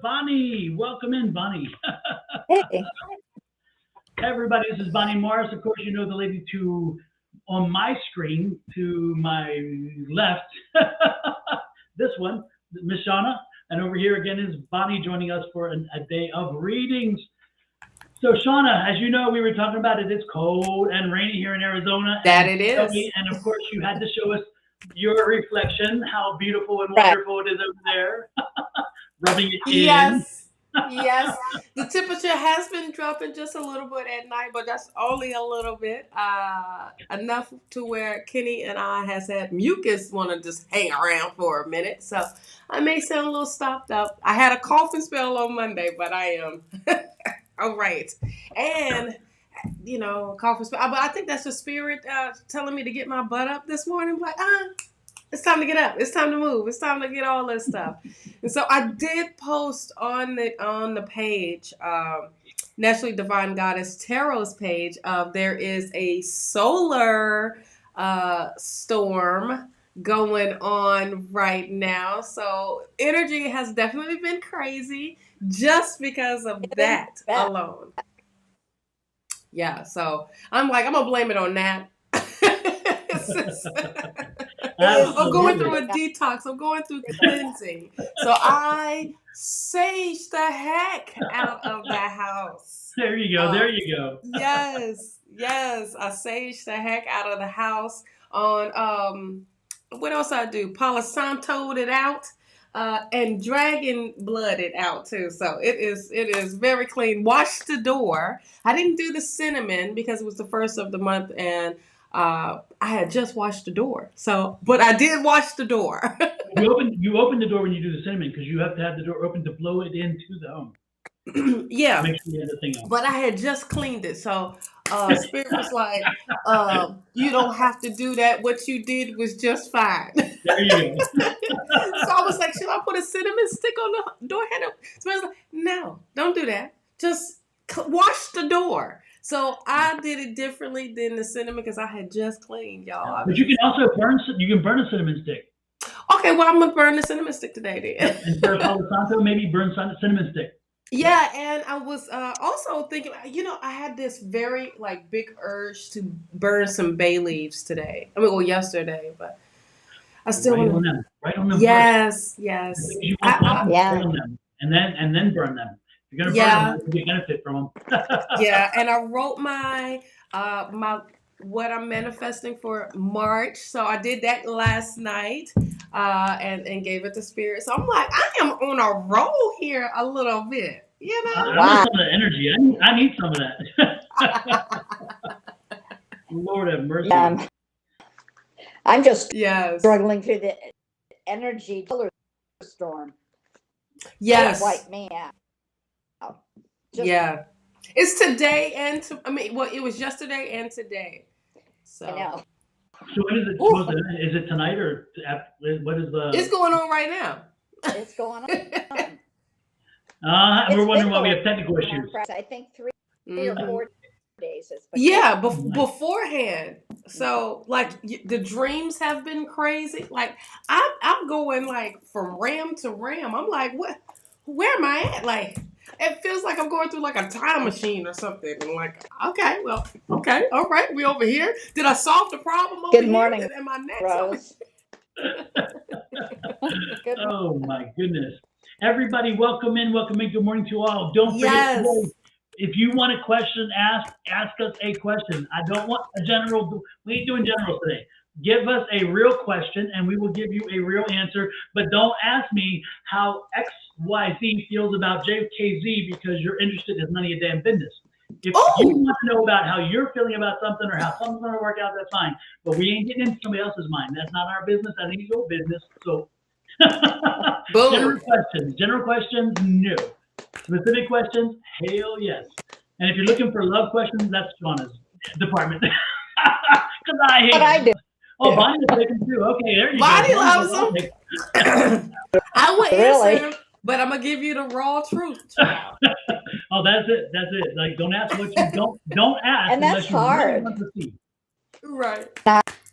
Bonnie. Welcome in, Bonnie. Hey, Hey, everybody, this is Bonnie Morris. Of course, you know the lady to on my screen to my left. This one, Miss Shawna, and over here again is Bonnie joining us for a day of readings. So, Shawna, as you know, we were talking about it. It's cold and rainy here in Arizona That and it is. snowy, and of course, you had to show us your reflection, how beautiful and right. wonderful it is over there, rubbing it in. Yes. Yes. The temperature has been dropping just a little bit at night, but that's only a little bit. Enough to where Kenny and I has had mucus want to just hang around for a minute. So I may sound a little stopped up. I had a coughing spell on Monday, but I am all right. And coughing spell. But I think that's the spirit telling me to get my butt up this morning. Like, it's time to get up. It's time to move. It's time to get all this stuff. And so I did post on the page, Naturally Divine Goddess Tarot's page. There is a solar storm going on right now. So energy has definitely been crazy just because of that alone. Yeah. So I'm going to blame it on that. I'm going through a detox. I'm going through cleansing. So I saged the heck out of the house. There you go. There you go. Yes. I saged the heck out of the house on what else I do? Palo Santo'd it out. And dragon blooded out too. So it is very clean. Washed the door. I didn't do the cinnamon because it was the first of the month and I had just washed the door. So, but I did wash the door. You open the door when you do the cinnamon because you have to have the door open to blow it into the home. Yeah. Make sure you have the thing on. But I had just cleaned it. So Spirit was like, you don't have to do that. What you did was just fine. There you go. So I was like, should I put a cinnamon stick on the door handle? So I was like, no, don't do that. Just wash the door. So I did it differently than the cinnamon because I had just cleaned, y'all. But you can also burn a cinnamon stick. Okay, well, I'm going to burn the cinnamon stick today then. And for Palo Santo, maybe burn cinnamon stick. Yeah, and I was also thinking, I had this very big urge to burn some bay leaves today. Yesterday, but I still want to. Right on them. Yes. You want on them, and then burn them. You're gonna burn them, you benefit from them. Yeah, and I wrote my what I'm manifesting for March. So I did that last night, and gave it to Spirit. So I'm like, I am on a roll here a little bit, I need some of the energy. I need some of that. Lord have mercy. I'm just struggling through the energy storm. Yes. Wipe me out. It's today and it was yesterday and today. So I know. So when is it supposed to? Is it tonight or what is the? It's going on right now. It's going on. We're wondering why we have technical issues. I think 3 or 4 days. Beforehand. So the dreams have been crazy. I'm going from ram to ram. I'm like, what? Where am I at? It feels like I'm going through a time machine or something. I'm okay, all right, we over here. Did I solve the problem over Good morning, here? Am I next? Rose. Oh my goodness. Everybody, welcome in. Good morning to all. Don't forget, if you want a question asked, ask us a question. I don't want a general. We ain't doing generals today. Give us a real question and we will give you a real answer. But don't ask me how XYZ feels about JKZ because you're interested in none of your damn business. If you want to know about how you're feeling about something or how something's going to work out, that's fine. But we ain't getting into somebody else's mind. That's not our business. That ain't your business. So General questions, no. Specific questions, hell yes. And if you're looking for love questions, that's Shawna's department. Because I hate I do. Oh, Bonnie was taking too. Okay, there you Bonnie go. Loves them. I would answer, but I'm gonna give you the raw truth. Oh, that's it. Don't ask what you don't ask. And that's hard. Really want to see. Right.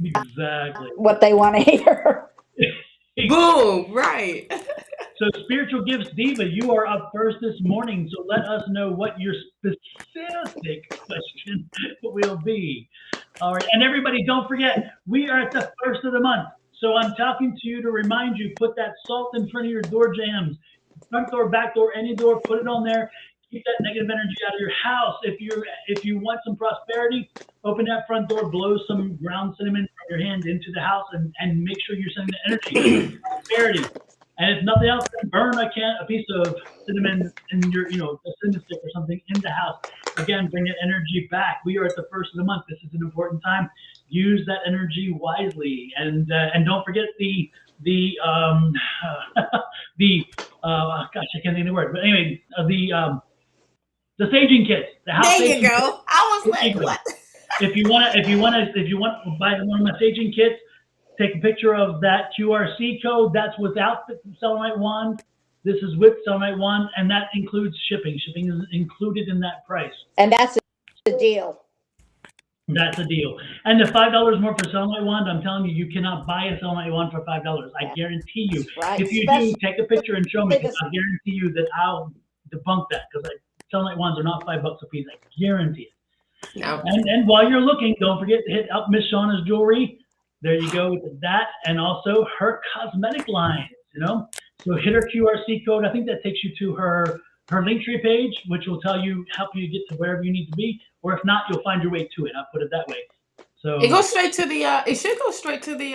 Exactly. What they want to hear. Boom, right. So Spiritual Gifts Diva, you are up first this morning. So let us know what your specific question will be. All right. And everybody, don't forget, we are at the first of the month. So I'm talking to you to remind you, put that salt in front of your door jambs, front door, back door, any door, put it on there. Keep that negative energy out of your house. If you want some prosperity, open that front door, blow some ground cinnamon from your hand into the house, and make sure you're sending the energy, prosperity. And if nothing else, then burn a piece of cinnamon in your, a cinnamon stick or something in the house. Again, bring that energy back. We are at the first of the month. This is an important time. Use that energy wisely, and don't forget the the gosh, I can't think of the word. But anyway, the saging kits, the house There you saging kits. go. I was like, what? If you want to buy one of my saging kits, take a picture of that QRC code. That's without the selenite wand. This is with selenite wand, and that includes shipping. Shipping is included in that price. And that's the deal. That's a deal. And the $5 more for selenite wand, I'm telling you, you cannot buy a selenite wand for $5. I guarantee you. Right. If you do, take a picture and show me. I guarantee you that I'll debunk that, because selenite wands are not $5 a piece. I guarantee it. No. And while you're looking, don't forget to hit up Miss Shawna's jewelry. There you go with that, and also her cosmetic lines. So hit her QRC code. I think that takes you to her Linktree page, which will help you get to wherever you need to be. Or if not, you'll find your way to it. I'll put it that way. So it goes straight to the. It should go straight to the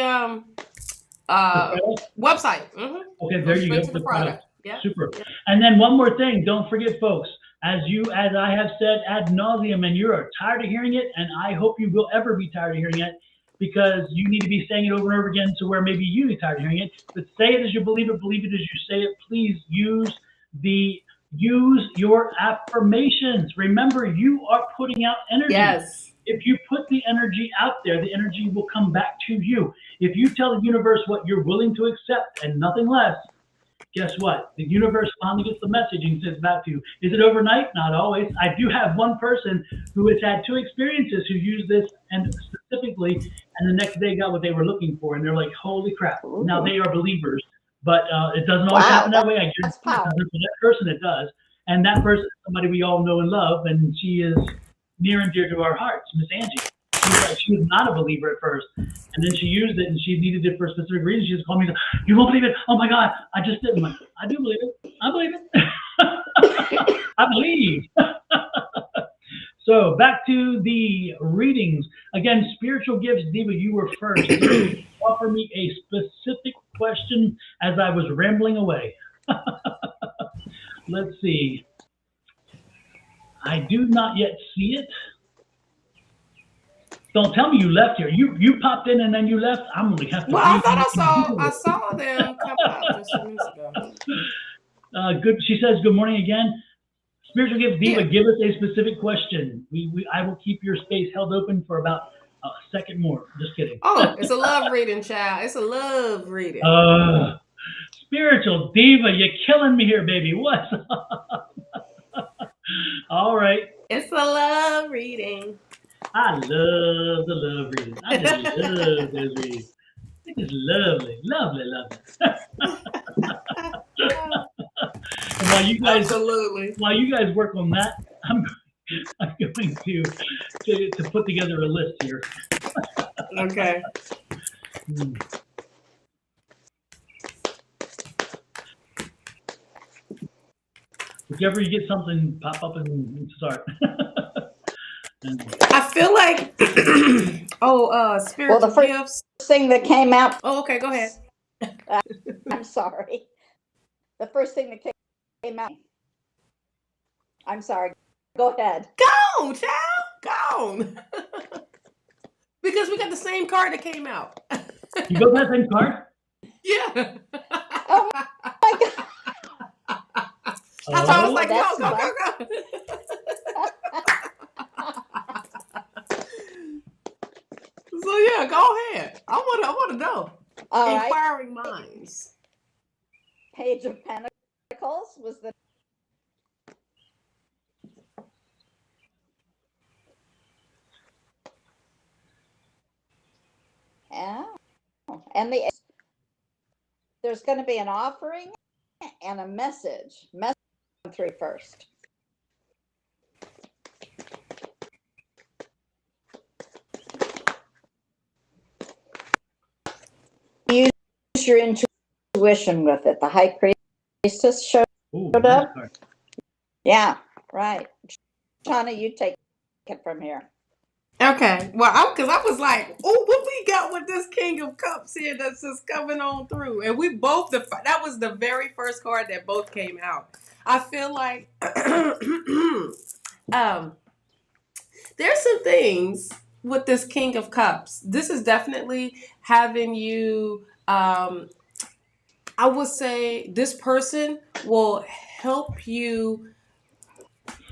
website. Mm-hmm. Okay, there you go. To the product. Yeah. Super. Yeah. And then one more thing. Don't forget, folks. As I have said ad nauseum, and you are tired of hearing it, and I hope you will ever be tired of hearing it, because you need to be saying it over and over again to where maybe you get tired of hearing it. But say it as you believe it as you say it. Please use your affirmations. Remember, you are putting out energy. Yes. If you put the energy out there, the energy will come back to you. If you tell the universe what you're willing to accept and nothing less, guess what? The universe finally gets the message and sends it back to you. Is it overnight? Not always. I do have one person who has had 2 experiences who used this and specifically, and the next day got what they were looking for, and they're like, holy crap. Ooh. Now they are believers, but it doesn't always happen that way. I guarantee for that person it does. And that person is somebody we all know and love, and she is near and dear to our hearts, Miss Angie. She was not a believer at first, and then she used it, and she needed it for a specific reason. She just called me, you won't believe it. Oh my God, I just did. I'm like, I do believe it. I believe it. I believe. So back to the readings. Again, Spiritual Gifts Diva, you were first. Offer me a specific question as I was rambling away. Let's see. I do not yet see it. Don't tell me you left here. You popped in and then you left. I'm gonna have to. Well, I thought I saw them come out just a minute ago. Good. She says, "Good morning again." Spiritual Gift Diva, give us a specific question. I will keep your space held open for about a second more. Just kidding. Oh, it's a love reading, child. It's a love reading. Spiritual Diva, you're killing me here, baby. What's up? All right. It's a love reading. I love the love reading. I just love those readings. It is lovely, lovely, lovely. And while you guys work on that, I'm going to put together a list here. Okay. Whichever you get something, pop up and start. I feel like spiritual gifts. Thing that came out. Oh, okay, go ahead. I'm sorry. The first thing that came out. I'm sorry. Go ahead. Go, child. Go. Because we got the same card that came out. You both have the same card? Yeah. Oh my God. That's why I was like, go. So yeah, go ahead. I want to know. Inquiring minds. Page of Pentacles was the. Yeah. And the. there's going to be an offering and a message. Message 3 first. Use your intuition with it. The High Priestess showed up. Yeah, right. Shawna, you take it from here. Okay. Well, because I was like, oh, what we got with this King of Cups here that's just coming on through. And we both, that was the very first card that both came out. I feel like there's some things with this King of Cups. This is definitely having you, I would say this person will help you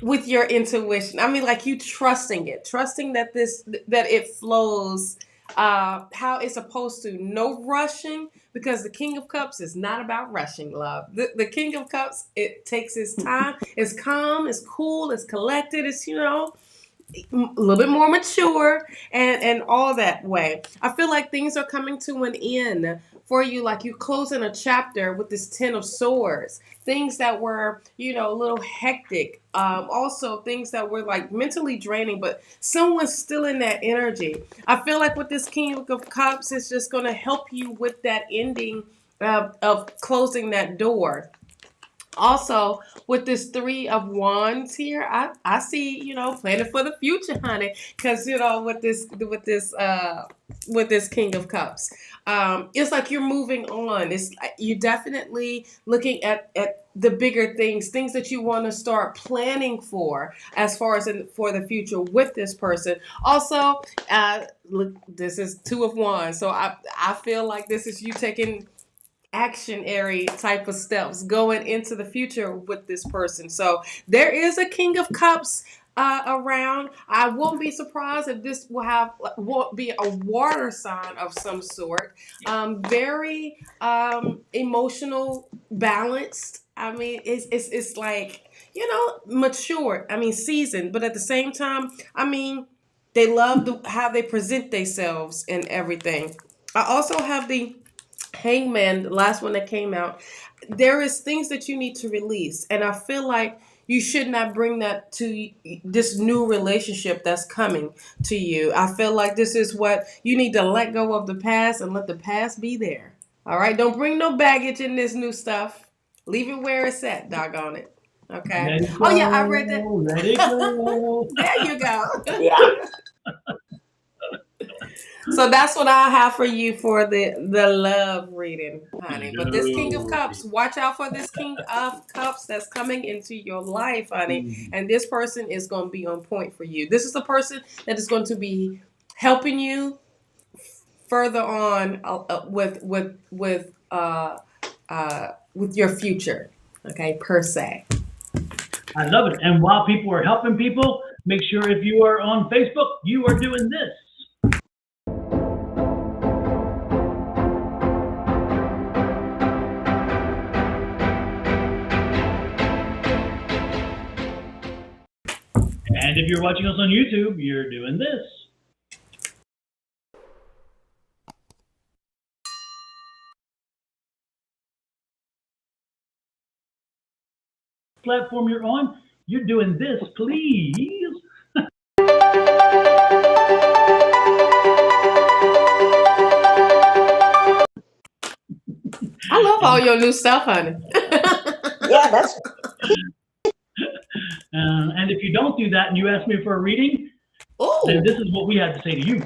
with your intuition. I mean, like you trusting it, trusting that that it flows how it's supposed to. No rushing, because the King of Cups is not about rushing, love. The King of Cups, it takes its time. It's calm, it's cool, it's collected, it's, you know, a little bit more mature and all that way. I feel like things are coming to an end for you, like you closing a chapter with this 10 of Swords. Things that were, you know, a little hectic. Also things that were like mentally draining, but someone's still in that energy. I feel like with this King of Cups, it's just going to help you with that ending of closing that door. Also, with this 3 of Wands here, I see, you know, planning for the future, honey. Because, you know, with this King of Cups, it's like you're moving on. It's you definitely looking at the bigger things that you want to start planning for as far as for the future with this person. Also, look, this is 2 of Wands, so I feel like this is you taking actionary type of steps going into the future with this person. So there is a King of Cups around. I won't be surprised if this won't be a water sign of some sort. Very emotional, balanced. I mean, it's like, you know, mature. I mean, seasoned, but at the same time, I mean, they love how they present themselves and everything. I also have the Hangman, the last one that came out. There is things that you need to release, and I feel like you should not bring that to this new relationship that's coming to you. I feel like this is what you need to let go of the past and let the past be there. All right, don't bring no baggage in this new stuff. Leave it where it's at. Doggone it. Okay. Oh yeah, I read that. Let it go. There you go. Yeah. So that's what I have for you for the love reading, honey. But this King of Cups, watch out for this King of Cups that's coming into your life, honey. And this person is going to be on point for you. This is the person that is going to be helping you further on with your future, okay, per se. I love it. And while people are helping people, make sure if you are on Facebook, you are doing this. And if you're watching us on YouTube, you're doing this. Platform you're on, you're doing this, please. I love all your new stuff, honey. Yeah, that's. And if you don't do that and you ask me for a reading, then this is what we have to say to you.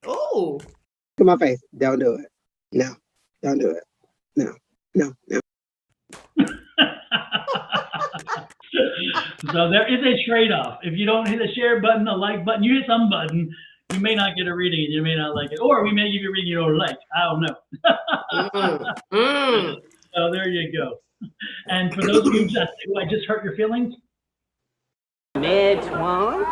Oh. To my face. Don't do it. No. Don't do it. No. No. No. So there is a trade-off. If you don't hit the share button, the like button, you hit some button, you may not get a reading and you may not like it. Or we may give you a reading you don't like. I don't know. So there you go. And for those of you who I just hurt your feelings, Next one.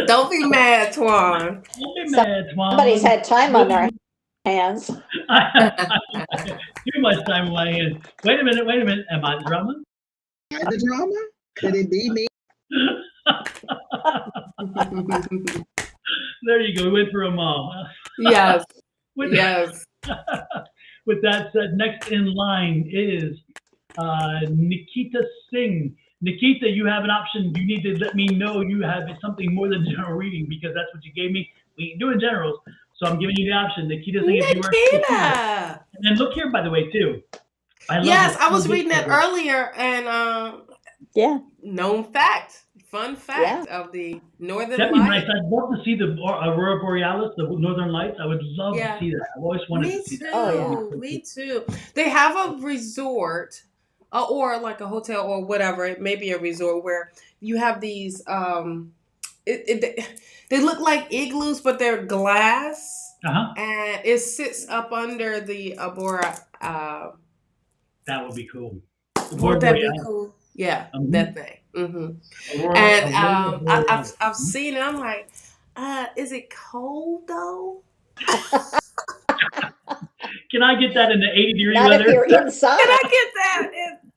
Don't be mad, Twan. Don't be mad, Twan. Somebody's had time on their hands. Too much time on my hands. Wait a minute. Am I the drama? Am I the drama? Could it be me? There you go. We went for a mom. Yes. With, Yes. with that said, next in line is Nikita Singh. Nikita, you have an option. You need to let me know you have something more than general reading, because that's what you gave me. We ain't doing generals, so I'm giving you the option. Nikita Singh, if you are still here. And then look here, by the way, too. Yes, I was reading it earlier, and Yeah. known fact, fun fact of the Northern That'd be nice. Lights. I'd love to see the Aurora Borealis, the Northern Lights. I would love to see that. I've always wanted to see that. Oh, yeah. Me too. They have a resort, or like a hotel or whatever. It may be a resort where you have these. They look like igloos, but they're glass, and it sits up under the Aurora. That would be cool. Wouldn't that be cool? Yeah, that thing. And I've seen it. I'm like, is it cold though? Can I get that in the 80-degree Not weather? if you're inside. Can I get that?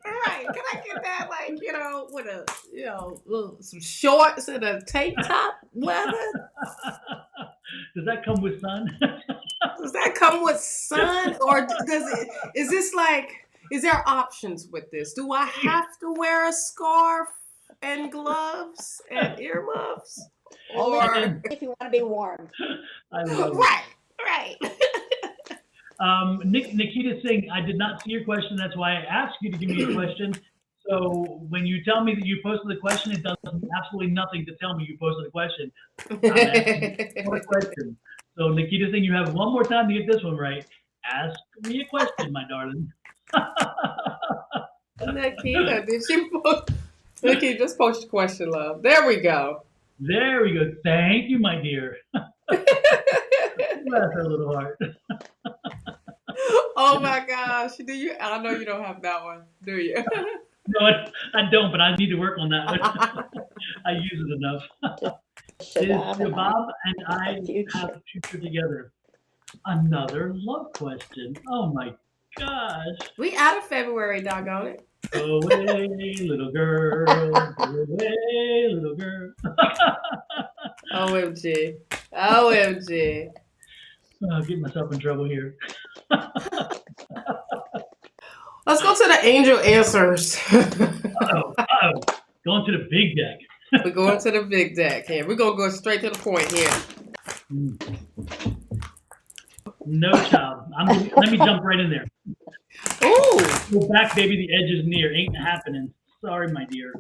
Right? Can I get that? Like, with a some shorts and a tank top weather. Does that come with sun? Does that come with sun, or is this like? Is there options with this? Do I have to wear a scarf and gloves and earmuffs? Or if you want to be warm. I love it. Right. Nikita Singh, I did not see your question. That's why I asked you to give me a question. So when you tell me that you posted the question, it does absolutely nothing to tell me you posted the question. I'm asking more question. So Nikita Singh, you have one more time to get this one right. Ask me a question, my darling. Nikita, did she post? Nikita, just post your question, love. There we go. There we go. Thank you, my dear. Bless her little heart. Oh my gosh. I know you don't have that one, do you? No, I don't, but I need to work on that one. I use it enough. Shabab and I have a future together. Another love question. Oh my gosh. We out of February, doggone it. Go away, little girl. Go away, little girl. OMG. I'll get myself in trouble here. Let's go to the angel answers. Going to the big deck. We're going to the big deck here. We're going to go straight to the point here. No child. Let me jump right in there. Ooh. Go back, baby. The edge is near. Ain't happening. Sorry, my dear.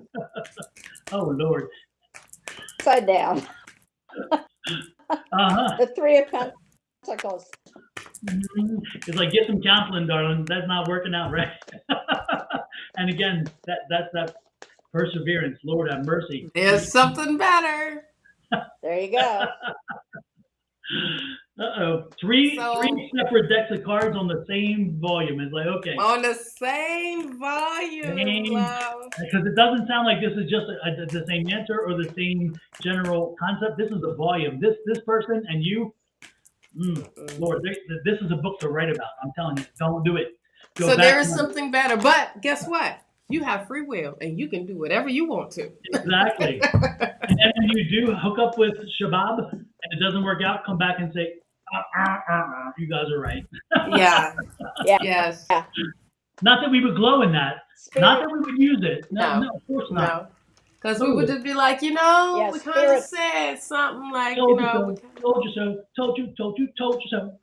Oh, Lord. Upside down. The Three of Pentacles. It's like, get some counseling, darling. That's not working out right. And again, that's that perseverance. Lord have mercy. There's something better. There you go. Three separate decks of cards on the same volume. It's like, okay. On the same volume, love. Because it doesn't sound like this is just the same answer or the same general concept. This is a volume. This person and you, Lord, this is a book to write about. I'm telling you, don't do it. So there is something better. But guess what? You have free will, and you can do whatever you want to. Exactly. And then when you do hook up with Shabab and it doesn't work out, come back and say, you guys are right. Yeah. Yes. Yeah. Not that we would glow in that. Not that we would use it. No, of course not. No. Because we would just be like, we kind of said something like, told you so, told you so.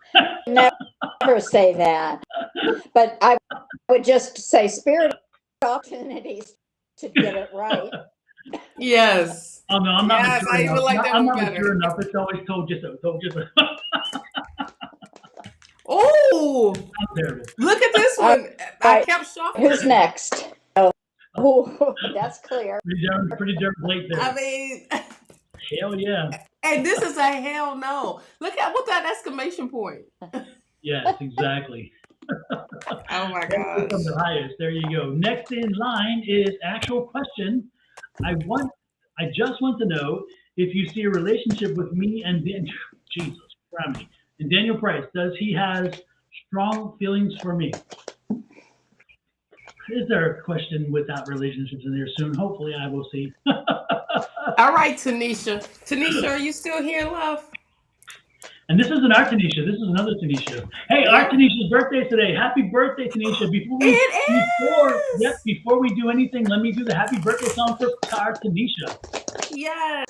Never say that. But I would just say spirit opportunities to get it right. Yes. Oh no, I'm not. Yes, I even like that I'm one not better. mature enough. It's always told you so. Told you so. Oh, look at this one. I kept shuffling. Who's next? Oh, that's clear. Pretty darn late there. I mean, hell yeah. And this is a hell no. Look at what that exclamation point. Yes, exactly. Oh my gosh. From the highest. There you go. Next in line is actual question. I just want to know if you see a relationship with me and Jesus Christ. And Daniel Price, does he has strong feelings for me? Is there a question without relationships in there soon? Hopefully I will see. All right, Tanisha. Tanisha, are you still here, love? And this isn't our Tanisha. This is another Tanisha. Hey, our Tanisha's birthday today. Happy birthday, Tanisha. Before we do anything, let me do the happy birthday song for our Tanisha. Yes.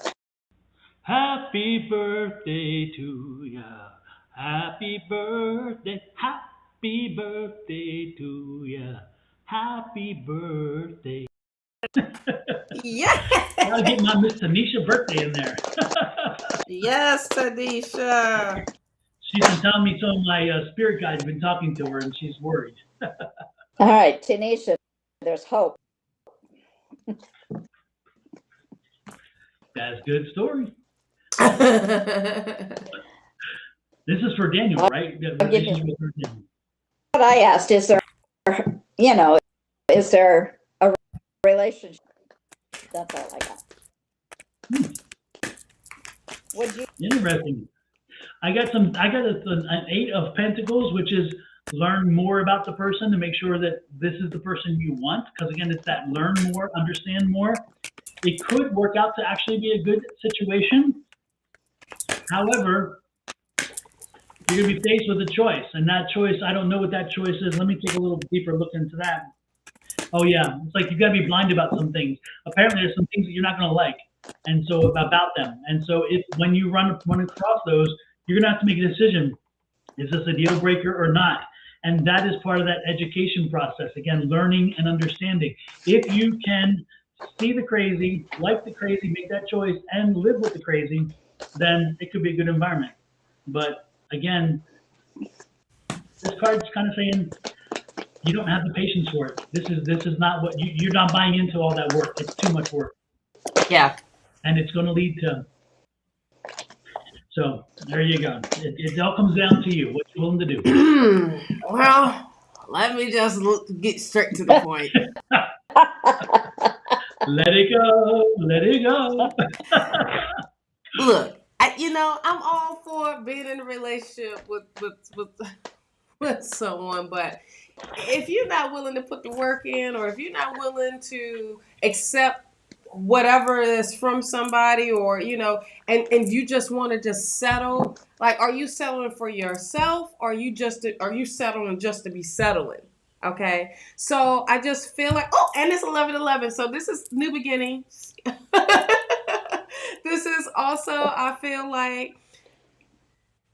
Happy birthday to ya. Happy birthday. Happy birthday to ya. Happy birthday. Yeah. Gotta get my Miss Tanisha birthday in there. Yes, Tanisha. She's been telling me some of my spirit guides have been talking to her, and she's worried. All right, Tanisha, there's hope. That's a good story. This is for Daniel, right? What I asked, is there a relationship? That's all I got. Interesting. I got an 8 of Pentacles, which is learn more about the person to make sure that this is the person you want. Because again, it's that learn more, understand more. It could work out to actually be a good situation. However, you're going to be faced with a choice. And that choice, I don't know what that choice is. Let me take a little deeper look into that. Oh, yeah. It's like you've got to be blind about some things. Apparently, there's some things that you're not going to like. And so about them. And so when you run across those, you're going to have to make a decision. Is this a deal breaker or not? And that is part of that education process. Again, learning and understanding. If you can see the crazy, like the crazy, make that choice, and live with the crazy, then it could be a good environment. But again, this card's kind of saying you don't have the patience for it. This is not what you're not buying into all that work. It's too much work. Yeah. And it's going to lead to. So there you go. It all comes down to you. What you're willing to do. Well, let me just get straight to the point. Let it go. Let it go. Look, I'm all for being in a relationship with someone, but if you're not willing to put the work in, or if you're not willing to accept whatever is from somebody, or and you just want to just settle, like, are you settling for yourself, or are you settling just to be settling? Okay, so I just feel like, and it's 11/11, so this is new beginnings. This is also, I feel like,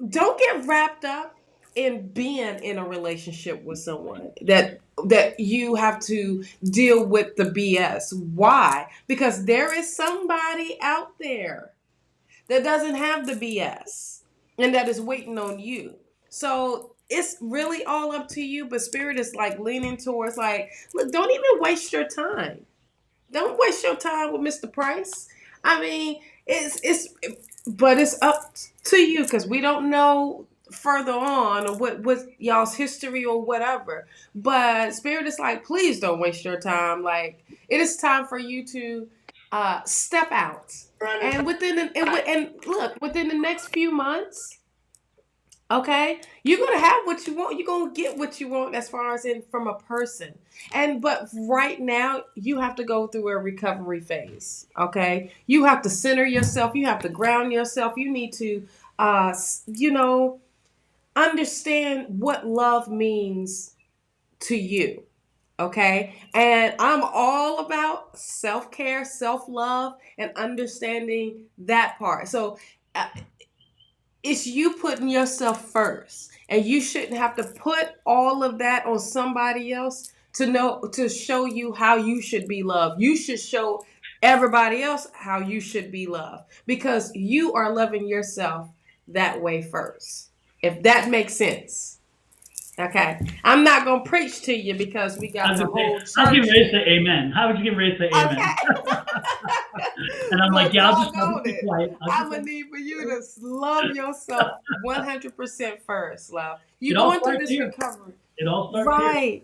don't get wrapped up in being in a relationship with someone that you have to deal with the BS. Why? Because there is somebody out there that doesn't have the BS and that is waiting on you. So it's really all up to you, but Spirit is like leaning towards, like, look, don't even waste your time. Don't waste your time with Mr. Price. I mean, but it's up to you, because we don't know further on, or what y'all's history or whatever. But Spirit is like, please don't waste your time. Like, it is time for you to step out, and within the next few months, okay, you're gonna have what you want. You're gonna get what you want, as far as from a person. But right now, you have to go through a recovery phase. Okay, you have to center yourself. You have to ground yourself. You need to, understand what love means to you. Okay, and I'm all about self-care, self-love, and understanding that part. So it's you putting yourself first, and you shouldn't have to put all of that on somebody else to show you how you should be loved. You should show everybody else how you should be loved, because you are loving yourself that way first. If that makes sense. Okay, I'm not gonna preach to you, because we got the whole church. I'll get ready to say amen. How would you get ready to say amen? Okay. And I'm like, yeah, I'll just be quiet. I'm gonna need for you to love yourself 100% first, love. You're going through this recovery. It all starts here.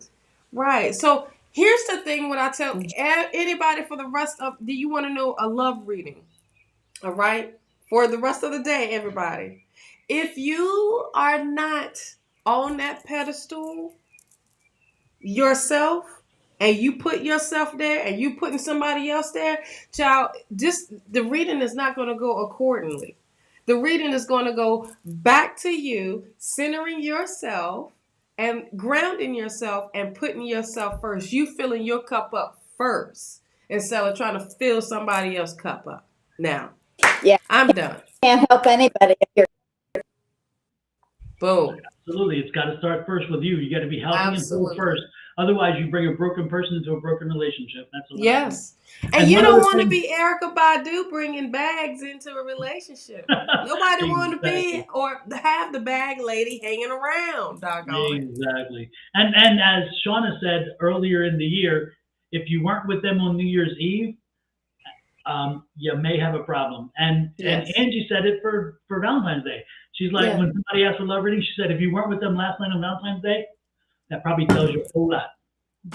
Right. So here's the thing: what I tell anybody for the rest of, do you want to know a love reading? All right, for the rest of the day, everybody. If you are not on that pedestal yourself, and you put yourself there, and you putting somebody else there, child, just the reading is not going to go accordingly. The reading is going to go back to you, centering yourself and grounding yourself and putting yourself first. You filling your cup up first instead of trying to fill somebody else's cup up. Now, Yeah, I'm done. Can't help anybody if you're. Boom. Absolutely. It's got to start first with you. You got to be helping and whole Absolutely. first. Otherwise, you bring a broken person into a broken relationship. That's what happens. Yes. And you one don't other want to thing- be Erica Badu bringing bags into a relationship. Nobody want to be or have the bag lady hanging around, doggone it. Exactly. And as Shawna said earlier in the year, if you weren't with them on New Year's Eve, you may have a problem. And Yes. Angie said it for Valentine's Day. She's like, Yeah. when somebody asked for love reading, she said, if you weren't with them last night on Valentine's Day, that probably tells you a whole lot.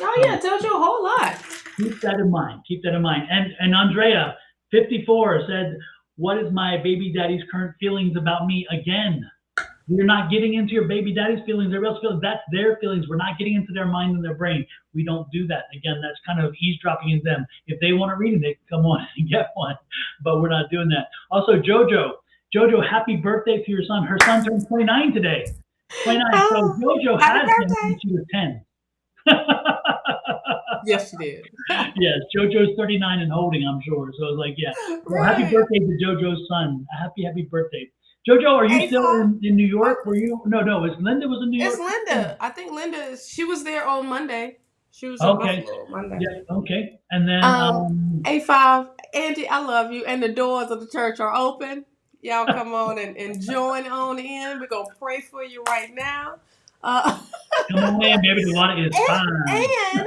Oh yeah, it tells you a whole lot. Keep that in mind. Keep that in mind. And Andrea, 54, said, what is my baby daddy's current feelings about me again? We're not getting into your baby daddy's feelings, their real feelings. That's their feelings. We're not getting into their mind and their brain. We don't do that. Again, that's kind of eavesdropping in them. If they want a reading, they can come on and get one. But we're not doing that. Also, Jojo, happy birthday to your son. Her son turned 29 today. 29. So Jojo had him when she was 10. Yes, she did. Yes, JoJo's 39 and holding, I'm sure. So I was like, yeah. Well, Right. happy birthday to JoJo's son. Happy birthday. JoJo, are you still in New York? Were you? No, it's Linda was in New York. It's Linda. I think Linda, she was there on Monday. She was in Buffalo on Monday. Yeah, okay. And then A5, Angie, I love you. And the doors of the church are open. Y'all come on and join on in. We're going to pray for you right now. come on in, baby. The water is fine. And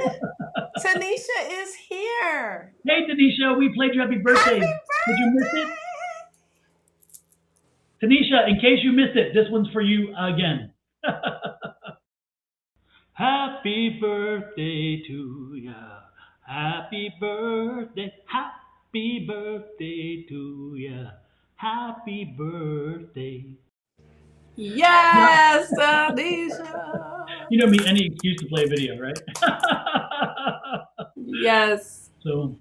Tanisha is here. Hey, Tanisha, we played your happy birthday. Happy birthday. Did you miss it? Tanisha, in case you missed it, this one's for you again. Happy birthday to ya. Happy birthday to ya. Happy birthday. Yes, Tanisha. You know me, any excuse to play a video, right? Yes. So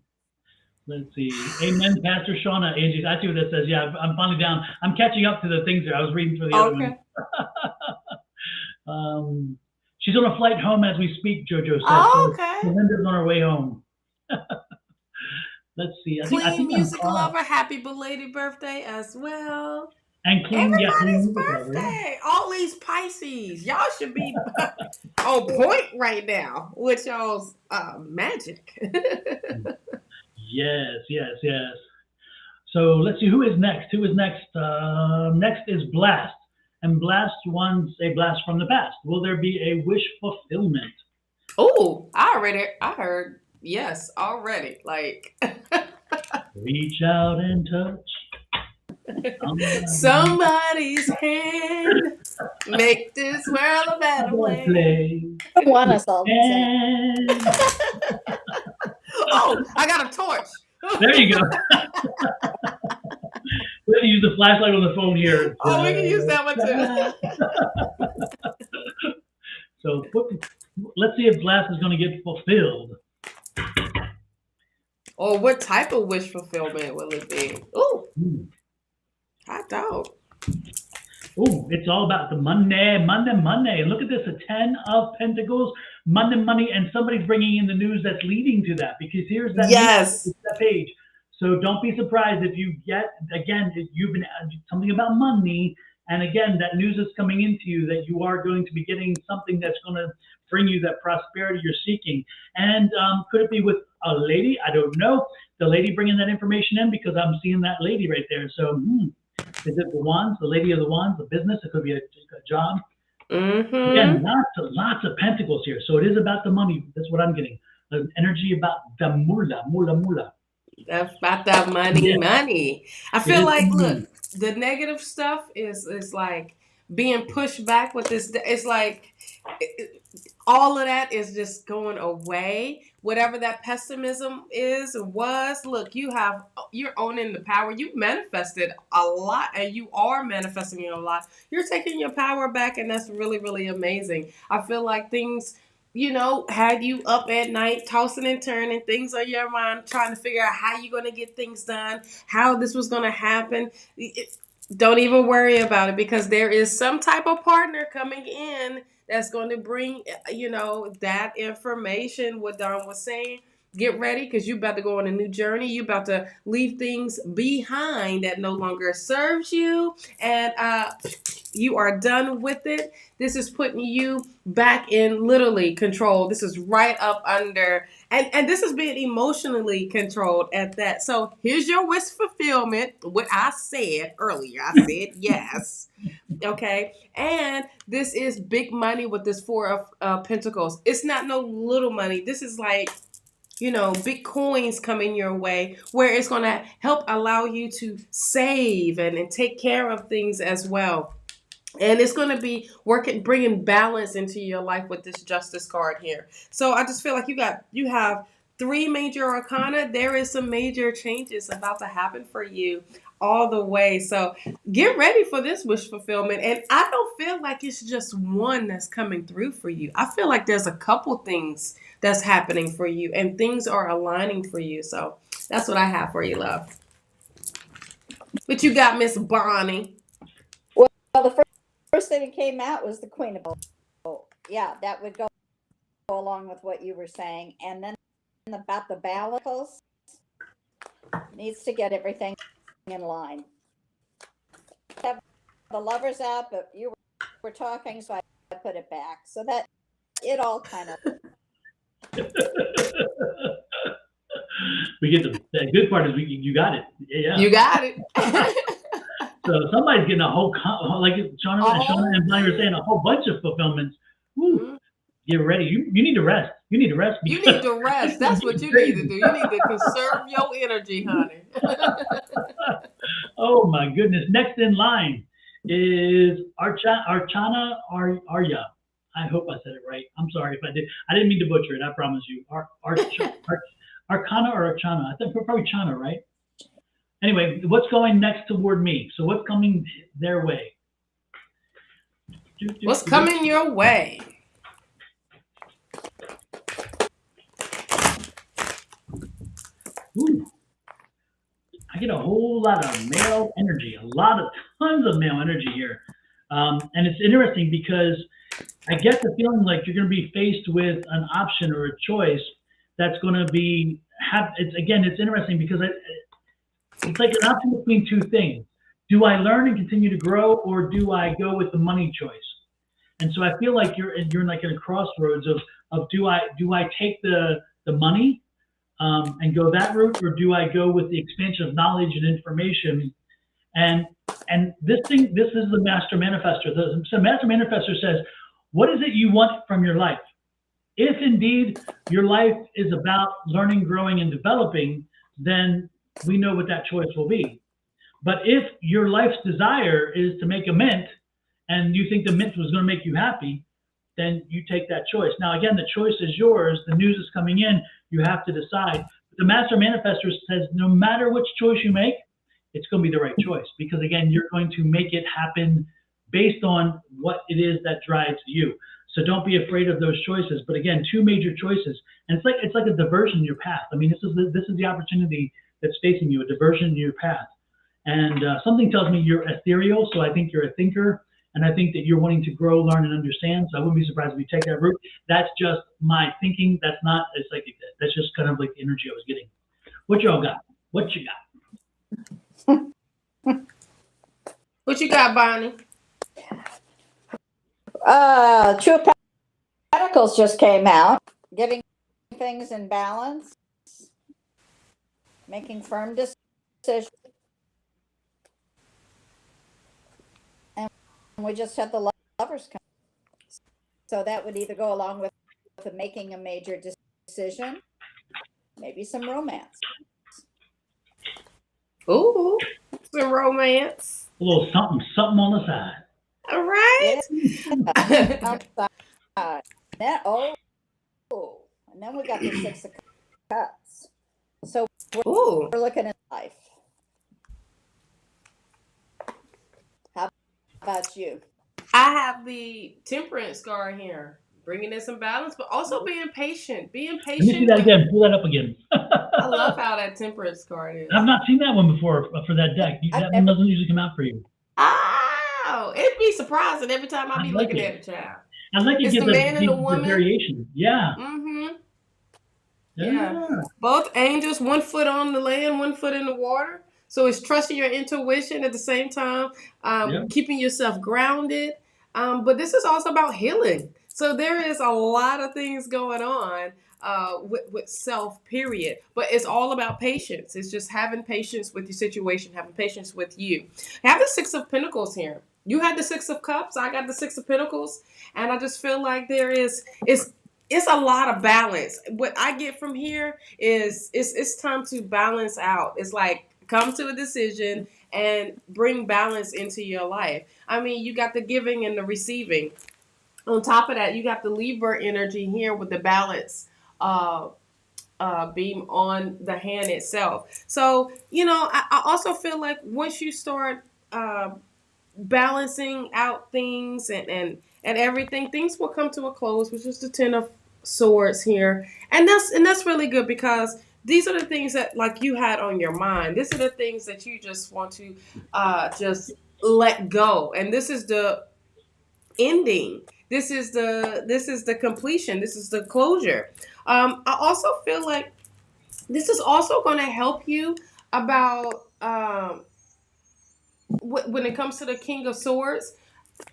let's see. Amen, Pastor Shawna. Angie, I see what that says. Yeah, I'm finally down. I'm catching up to the things there. I was reading through the other one. She's on a flight home as we speak, JoJo says. Oh, okay. So Linda's on her way home. Let's see. I think Music lover, happy belated birthday as well. And everybody's birthday. All these Pisces. Y'all should be on point right now with y'all's magic. Yes. So let's see, who is next? Next is Blast. And Blast wants a blast from the past. Will there be a wish fulfillment? Oh, I heard yes already. Like reach out and touch somebody's hand. Make this world a better place. I want us all. Oh, I got a torch. There you go. We're gonna use the flashlight on the phone here. Oh, we can use that one too. So let's see if Blast is going to get fulfilled. Or what type of wish fulfillment will it be? Ooh, hot dog. Ooh, it's all about the Monday. And look at this, a 10 of Pentacles, money, and somebody's bringing in the news that's leading to that, because here's that, that page. So don't be surprised if you get, again, you've been something about money, and again, that news is coming into you that you are going to be getting something that's going to bring you that prosperity you're seeking. And could it be with a lady? I don't know. The lady bringing that information in, because I'm seeing that lady right there. So is it the wands, the lady of the wands, the business? It could be a job. Again, lots of pentacles here. So it is about the money. That's what I'm getting. An energy about the moolah. That's about that money. I feel like, look, the negative stuff is like being pushed back with this. It's like all of that is just going away. Whatever that pessimism is or was, look, you're owning the power. You've manifested a lot, and you are manifesting a lot. You're taking your power back, and that's really, really amazing. I feel like things, had you up at night, tossing and turning, things on your mind, trying to figure out how you're going to get things done, how this was going to happen. Don't even worry about it, because there is some type of partner coming in that's going to bring, that information, what Don was saying. Get ready, because you're about to go on a new journey. You're about to leave things behind that no longer serves you. And you are done with it. This is putting you back in literally control. This is right up under, and this is being emotionally controlled at that. So here's your wish fulfillment. What I said earlier, I said yes. Okay. And this is big money with this Four of Pentacles. It's not no little money. This is like, big coins coming your way, where it's going to help allow you to save and take care of things as well. And it's going to be bringing balance into your life with this Justice card here. So I just feel like you have 3 major arcana. There is some major changes about to happen for you all the way. So get ready for this wish fulfillment. And I don't feel like it's just one that's coming through for you. I feel like there's a couple things that's happening for you, and things are aligning for you. So that's what I have for you, love. What you got, Miss Bonnie? Well, the first thing that came out was the Queen of Pentacles. Yeah, that would go along with what you were saying. And then about the balance, needs to get everything in line. Have the Lovers out, but you were talking, so I put it back, so that it all kind of. We get the good part is you got it. Yeah. You got it. So somebody's getting a whole, like Shawna and Bonnie were saying, a whole bunch of fulfillments. Woo. Mm-hmm. Get ready. You need to rest. You need to rest. You need to rest. That's what you need to do. You need to conserve your energy, honey. Oh my goodness. Next in line is Archana Arya. I hope I said it right. I'm sorry if I did. I didn't mean to butcher it. I promise you. Arcana or Archana? I think probably Chana, right? Anyway, what's going next toward me? So what's coming their way? What's coming your way? Ooh. I get a whole lot of male energy, tons of male energy here. And it's interesting because I get the feeling like you're going to be faced with an option or a choice that's going to be, it's interesting because it's like an option between 2 things. Do I learn and continue to grow, or do I go with the money choice? And so I feel like you're like in a crossroads of do I take the money and go that route, or do I go with the expansion of knowledge and information? And this is the Master Manifestor. The Master Manifestor says, what is it you want from your life? If indeed your life is about learning, growing, and developing, then we know what that choice will be. But if your life's desire is to make a mint, and you think the mint was going to make you happy, then you take that choice. Now, again, the choice is yours. The news is coming in. You have to decide. But the Master Manifestor says no matter which choice you make, it's going to be the right choice, because, again, you're going to make it happen based on what it is that drives you. So don't be afraid of those choices. But again, 2 major choices, and it's like a diversion in your path. I mean, this is the opportunity that's facing you, a diversion in your path. And something tells me you're ethereal, so I think you're a thinker, and I think that you're wanting to grow, learn, and understand. So I wouldn't be surprised if you take that route. That's just my thinking. That's not a psychic. That's just kind of like the energy I was getting. What y'all got? What you got? What you got, Bonnie? 2 of Pentacles just came out, getting things in balance, making firm decisions. And we just had the Lovers come. So that would either go along with making a major decision, maybe some romance. Ooh, some romance. A little something on the side. All right. And then we got the 6 of Cups. So we're looking at life. How about you? I have the Temperance card here, bringing in some balance, but also being patient. Being patient. Let me see that again. Pull that up again. I love how that Temperance card is. I've not seen that one before for that deck. That one doesn't usually come out for you. it'd be surprising every time I be like looking it. at a child. I like it. It's the man and the woman. variation. Yeah. Mm-hmm. Yeah. Both angels, one foot on the land, one foot in the water. So it's trusting your intuition at the same time, keeping yourself grounded. But this is also about healing. So there is a lot of things going on with self, period. But it's all about patience. It's just having patience with your situation, having patience with you. I have the Six of Pentacles here. You had the Six of Cups. I got the Six of Pentacles. And I just feel like it's a lot of balance. What I get from here is it's time to balance out. It's like come to a decision and bring balance into your life. I mean, you got the giving and the receiving. On top of that, you got the Libra energy here with the balance beam on the hand itself. So, I also feel like once you start balancing out things and everything, things will come to a close, which is the Ten of Swords here. And that's really good because these are the things that like you had on your mind. These are the things that you just want to just let go. And this is the ending. This is the completion. This is the closure. I also feel like this is also going to help you about when it comes to the King of Swords,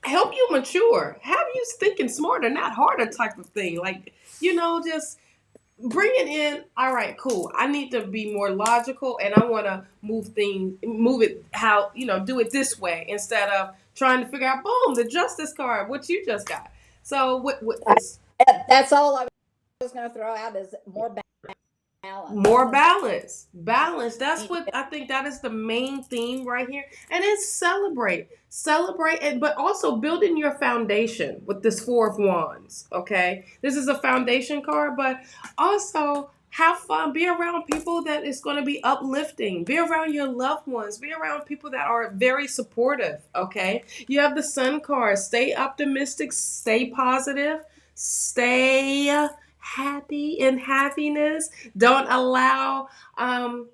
help you mature, have you thinking smarter, not harder type of thing. Like, just bring it in. All right, cool. I need to be more logical and I want to move it how, do it this way instead of trying to figure out, boom, the Justice card, what you just got. So that's all I was going to throw out is more balance. More balance. That's what I think that is the main theme right here. And it's celebrate, but also building your foundation with this Four of Wands. Okay, this is a foundation card, but also have fun. Be around people that is going to be uplifting. Be around your loved ones. Be around people that are very supportive. Okay, you have the Sun card. Stay optimistic. Stay positive. Stay happy in happiness. Don't allow the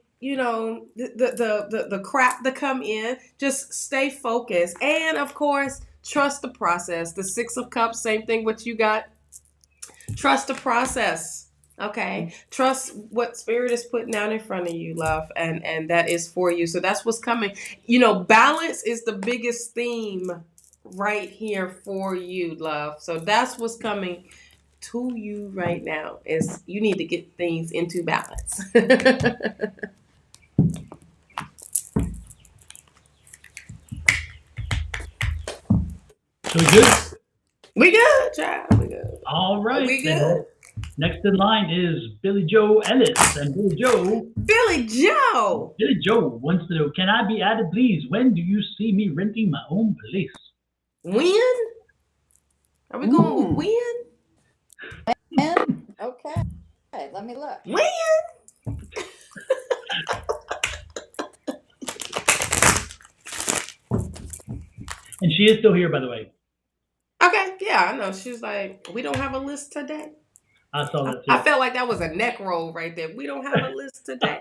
crap to come in. Just stay focused. And of course, trust the process. The Six of Cups, same thing what you got. Trust the process. Okay. Trust what Spirit is putting out in front of you, love, and that is for you. So that's what's coming. Balance is the biggest theme right here for you, love. So that's what's coming to you right now, is you need to get things into balance. So good? We good, child. We good. All right. We good. Next in line is Billy Joe Ellis. And Billy Joe wants to know, can I be added, please? When do you see me renting my own place? When? Are we going with when? When? Okay. Let me look. When? And she is still here, by the way. Okay, yeah, I know. She's like, we don't have a list today. I saw that too. I felt like that was a neck roll right there. We don't have a list today.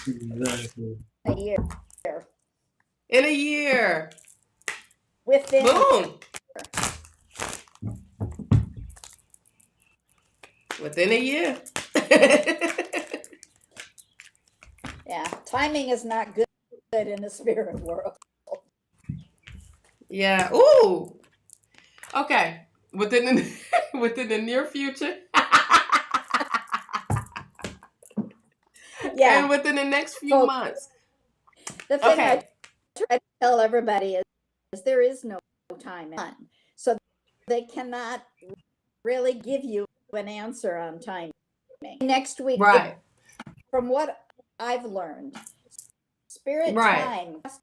Exactly. A year. In a year. Within. Boom. Within a year. Yeah, timing is not good in the spirit world. Yeah. Ooh. Okay. Within the near future. Yeah. And within the next few months. The thing I try to tell everybody is there is no time. So they cannot really give you an answer on timing. Next week, right? From what I've learned, spirit time is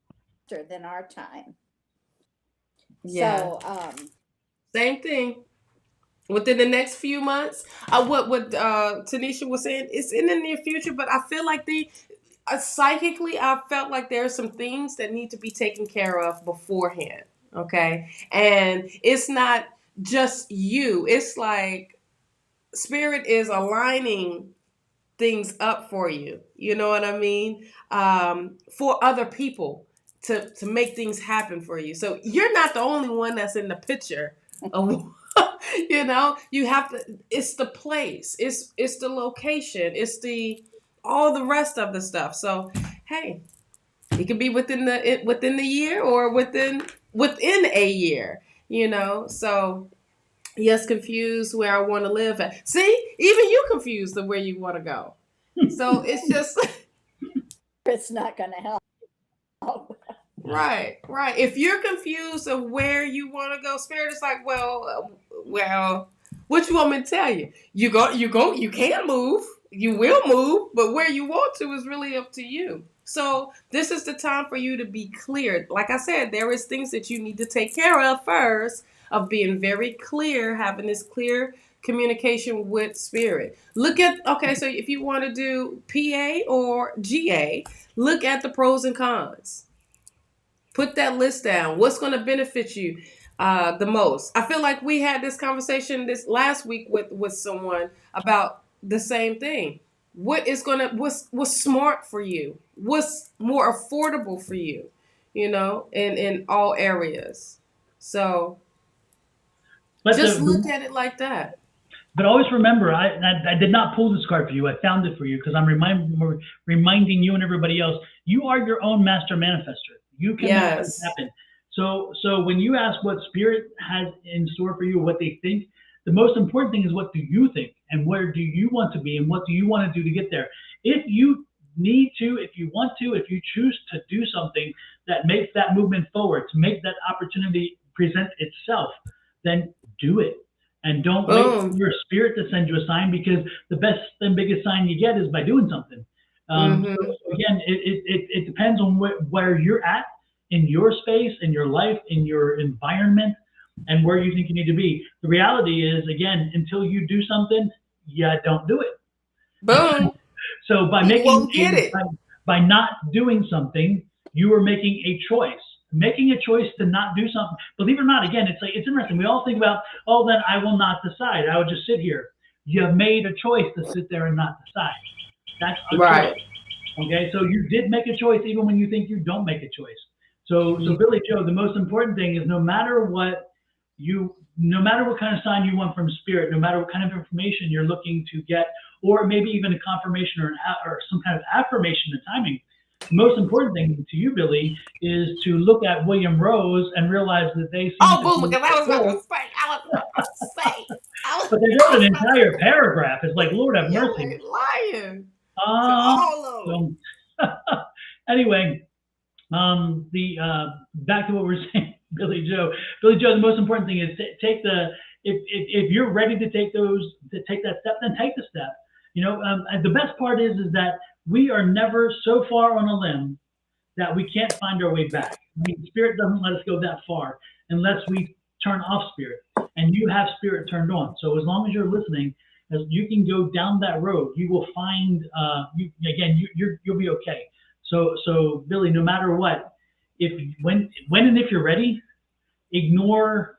faster than our time. Yeah. So same thing. Within the next few months, what Tanisha was saying, it's in the near future, but I feel like psychically, I felt like there are some things that need to be taken care of beforehand. Okay, and it's not just you. It's like Spirit is aligning things up for you. You know what I mean? For other people to make things happen for you. So you're not the only one that's in the picture of, you have to, it's the place, it's the location, it's all the rest of the stuff. So, hey, it could be within the year or within a year, so yes, confused where I want to live at. See, even you confused of where you want to go. So it's just it's not going to help. Right. If you're confused of where you want to go, Spirit is like, well, what you want me to tell you? You can move, you will move, but where you want to is really up to you. So this is the time for you to be clear. Like I said, there is things that you need to take care of first, of being very clear, having this clear communication with Spirit. So if you want to do PA or GA, look at the pros and cons. Put that list down. What's going to benefit you the most? I feel like we had this conversation this last week with someone about the same thing. What's smart for you? What's more affordable for you? In all areas. So just look at it like that. But always remember, I did not pull this card for you. I found it for you because I'm reminding you and everybody else, you are your own master manifester. You can make this happen. So when you ask what Spirit has in store for you, what they think, the most important thing is what do you think and where do you want to be and what do you want to do to get there? If you need to, if you want to, if you choose to do something that makes that movement forward, to make that opportunity present itself, then do it. And don't wait for your Spirit to send you a sign, because the best and biggest sign you get is by doing something. So again, it depends on where you're at in your space, in your life, in your environment, and where you think you need to be. The reality is, again, until you do something, don't do it. Boom. So by by not doing something, you are making a choice. Making a choice to not do something. Believe it or not, again, it's interesting. We all think about, then I will not decide. I will just sit here. You have made a choice to sit there and not decide. That's a choice. Okay, so you did make a choice even when you think you don't make a choice. So Billy Joe, the most important thing is no matter what kind of sign you want from Spirit, no matter what kind of information you're looking to get, or maybe even a confirmation or some kind of affirmation of timing, the most important thing to you, Billy, is to look at William Rose and realize that they seem because I was about to say. But they wrote an entire paragraph. It's like, Lord have mercy. Lying. All of them. Anyway, back to what we're saying, Billy Joe. Billy Joe, the most important thing is if you're ready to take that step, then take the step. And the best part is that we are never so far on a limb that we can't find our way back. I mean, Spirit doesn't let us go that far unless we turn off Spirit, and you have Spirit turned on. So as long as you're listening, as you can go down that road, you will find you'll be okay. So Billy, no matter what, when and if you're ready, ignore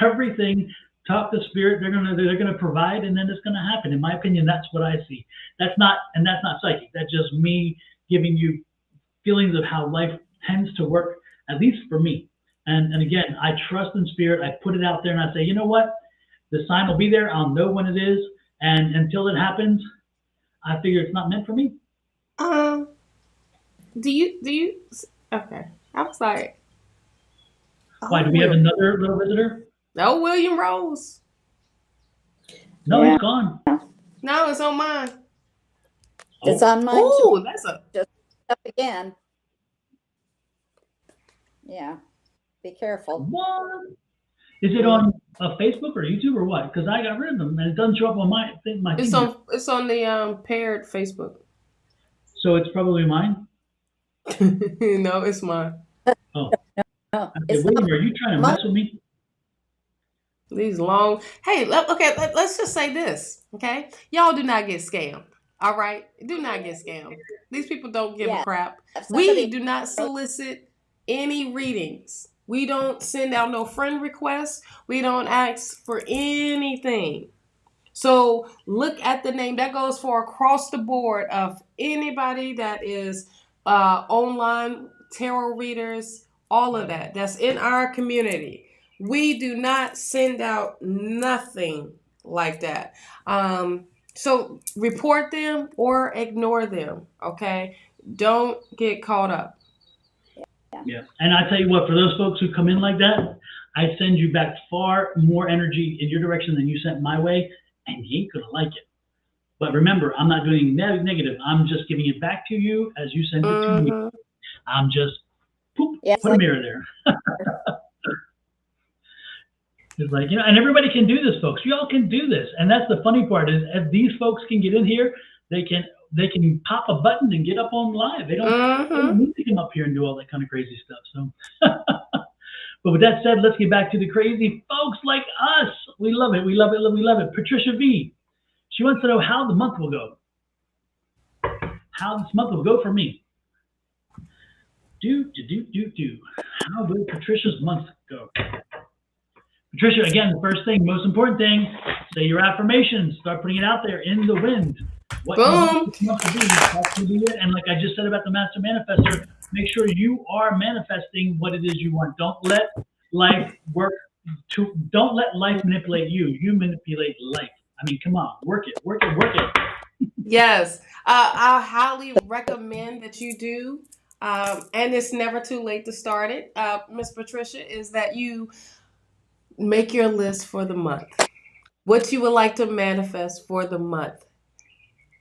everything. Talk to Spirit. They're gonna provide, and then it's gonna happen. In my opinion, that's what I see. That's not psychic. That's just me giving you feelings of how life tends to work, at least for me. And again, I trust in Spirit. I put it out there, and I say, you know what? The sign will be there. I'll know when it is, and until it happens, I figure it's not meant for me. Do you? Okay, I was like, why? Do we have another little visitor? No, William Rose. No, he's gone. No, it's on mine. It's on mine. Oh, that's just up again. Yeah, be careful. What? Is it on Facebook or YouTube or what? Because I got rid of them and it doesn't show up on my thing. It's on the paired Facebook. So it's probably mine. No, it's mine. Oh, no, okay. William, are you trying to mess with me? These long. Hey, okay. Let's just say this. Okay, y'all do not get scammed. All right, do not get scammed. These people don't give a crap. We do not solicit any readings. We don't send out no friend requests. We don't ask for anything. So look at the name. That goes for across the board of anybody that is online tarot readers, all of that. That's in our community. We do not send out nothing like that. So report them or ignore them, okay? Don't get caught up. Yeah. And I tell you what, for those folks who come in like that, I send you back far more energy in your direction than you sent my way, and you ain't gonna like it. But remember, I'm not doing negative. I'm just giving it back to you as you send it to me. I'm just put a mirror there. It's like, and everybody can do this, folks. We all can do this. And that's the funny part is if these folks can get in here, they can pop a button and get up on live. They don't need to come up here and do all that kind of crazy stuff. So, but with that said, let's get back to the crazy folks like us. We love it. We love it. We love it. Patricia V. She wants to know how the month will go. How this month will go for me. How will Patricia's month go? Patricia, again, the first thing, most important thing, say your affirmations. Start putting it out there in the wind. What you want to be, that's to be it. And like I just said about the Master Manifestor, make sure you are manifesting what it is you want. Don't let life don't let life manipulate you. You manipulate life. I mean, come on, work it. Yes, I highly recommend that you do. And it's never too late to start it. Miss Patricia, is that you make your list for the month. What you would like to manifest for the month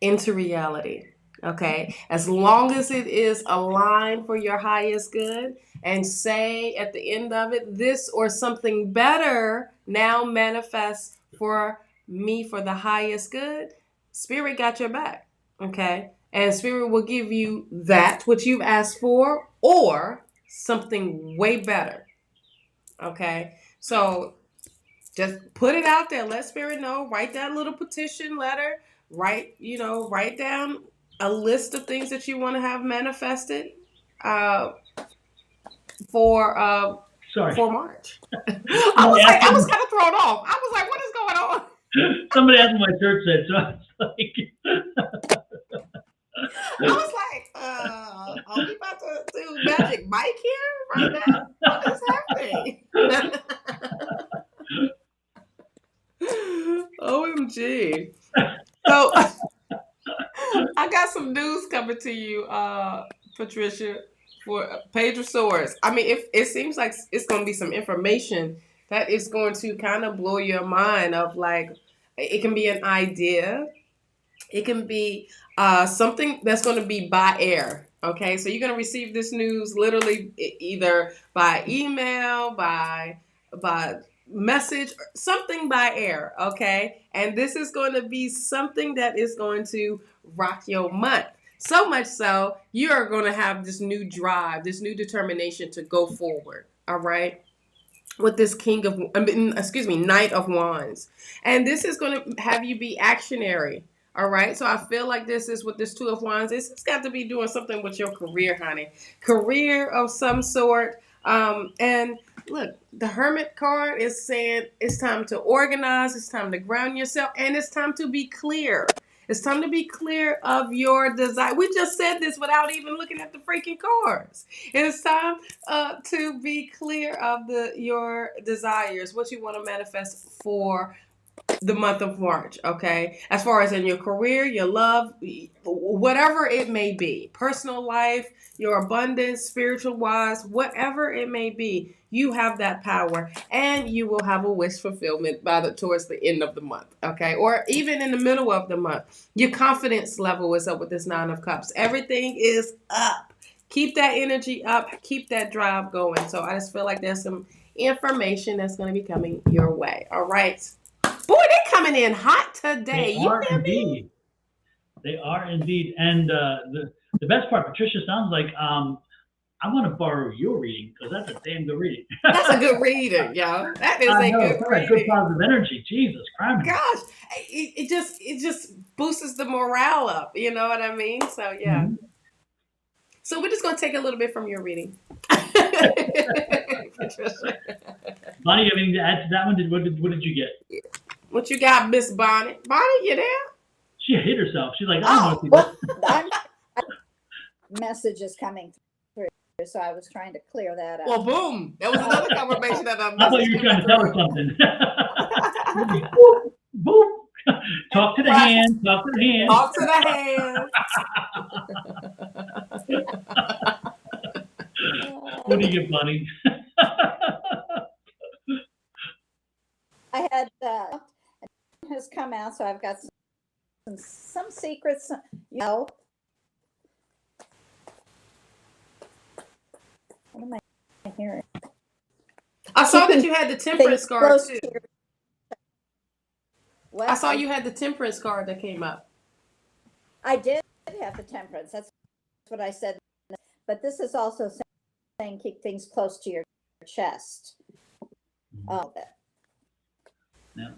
into reality. Okay. As long as it is aligned for your highest good, and say at the end of it, this or something better now manifests for me for the highest good, Spirit got your back. Okay. And Spirit will give you that which you've asked for or something way better. Okay. So just put it out there. Let Spirit know. Write that little petition letter. Write down a list of things that you want to have manifested for March. I was kind of thrown off. I was like, what is going on? Somebody asked what my church said, so I was like, are we about to do Magic Mike here right now? What is happening? OMG. So I got some news coming to you, Patricia, for Page of Swords. I mean, it seems like it's going to be some information that is going to kind of blow your mind of like, it can be an idea. It can be something that's going to be by air. Okay, so you're going to receive this news literally either by email, by message, something by air. Okay, and this is going to be something that is going to rock your month. So much so, you are going to have this new drive, this new determination to go forward. All right. With this Knight of Wands. And this is going to have you be actionary. All right. So I feel like this is with this Two of Wands. It's got to be doing something with your career, honey. Career of some sort. And look, the Hermit card is saying it's time to organize. It's time to ground yourself. And it's time to be clear. It's time to be clear of your desire. We just said this without even looking at the freaking cards. It's time to be clear of your desires, what you want to manifest for the month of March, okay? As far as in your career, your love, whatever it may be, personal life, your abundance, spiritual wise, whatever it may be, you have that power, and you will have a wish fulfillment towards the end of the month, okay? Or even in the middle of the month. Your confidence level is up with this Nine of Cups. Everything is up. Keep that energy up. Keep that drive going. So I just feel like there's some information that's going to be coming your way. All right. Boy, they're coming in hot today. They are indeed. They are indeed. And the best part, Patricia, sounds like I want to borrow your reading because that's a damn good reading. That's a good reading, yo. That is a good reading. Good positive energy. Jesus Christ. Gosh, it just boosts the morale up. You know what I mean? So yeah. Mm-hmm. So we're just gonna take a little bit from your reading. Patricia. Bonnie, you have anything to add to that one? What did you get? What you got, Miss Bonnie? Bonnie, you there? She hit herself. She's like, I don't want to see this. Message is coming through. so I was trying to clear that up. Well, boom. There was another confirmation that I I thought you were trying to tell her something. Boop, boop. Talk to the hand. Talk to the hand. Talk to the hand. What do you get, Bunny? I had has come out, so I've got some secrets. You know, what am I hearing? I saw that you had the temperance card too. What? I saw you had the temperance card that came up. I did have the temperance. That's what I said. But this is also saying keep things close to your chest. Oh, Yeah.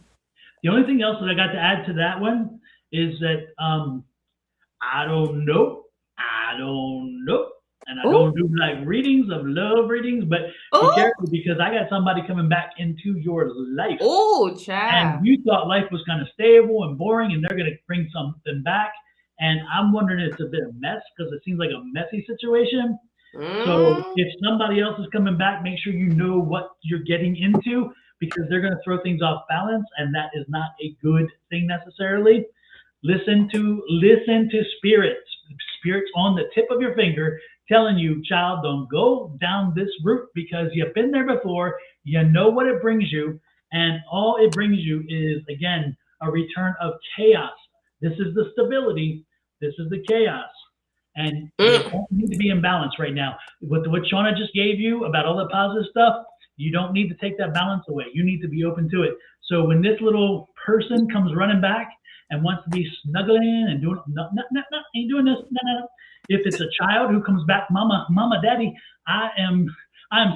The only thing else that I got to add to that one is that I don't know, and I don't do like readings of love readings, but be careful because I got somebody coming back into your life. Oh, child! And you thought life was kind of stable and boring, and they're going to bring something back. And I'm wondering if it's a bit of mess because it seems like a messy situation. So if somebody else is coming back, make sure you know what you're getting into because they're going to throw things off balance, and that is not a good thing necessarily. Listen to spirits on the tip of your finger telling you, child, don't go down this route because you've been there before. You know what it brings you, and all it brings you is, again, a return of chaos. This is the stability. This is the chaos. And you don't need to be in balance right now. What Shawna just gave you about all the positive stuff, you don't need to take that balance away. You need to be open to it. So when this little person comes running back and wants to be snuggling and doing, no, ain't doing this, no. If it's a child who comes back, mama, daddy, I am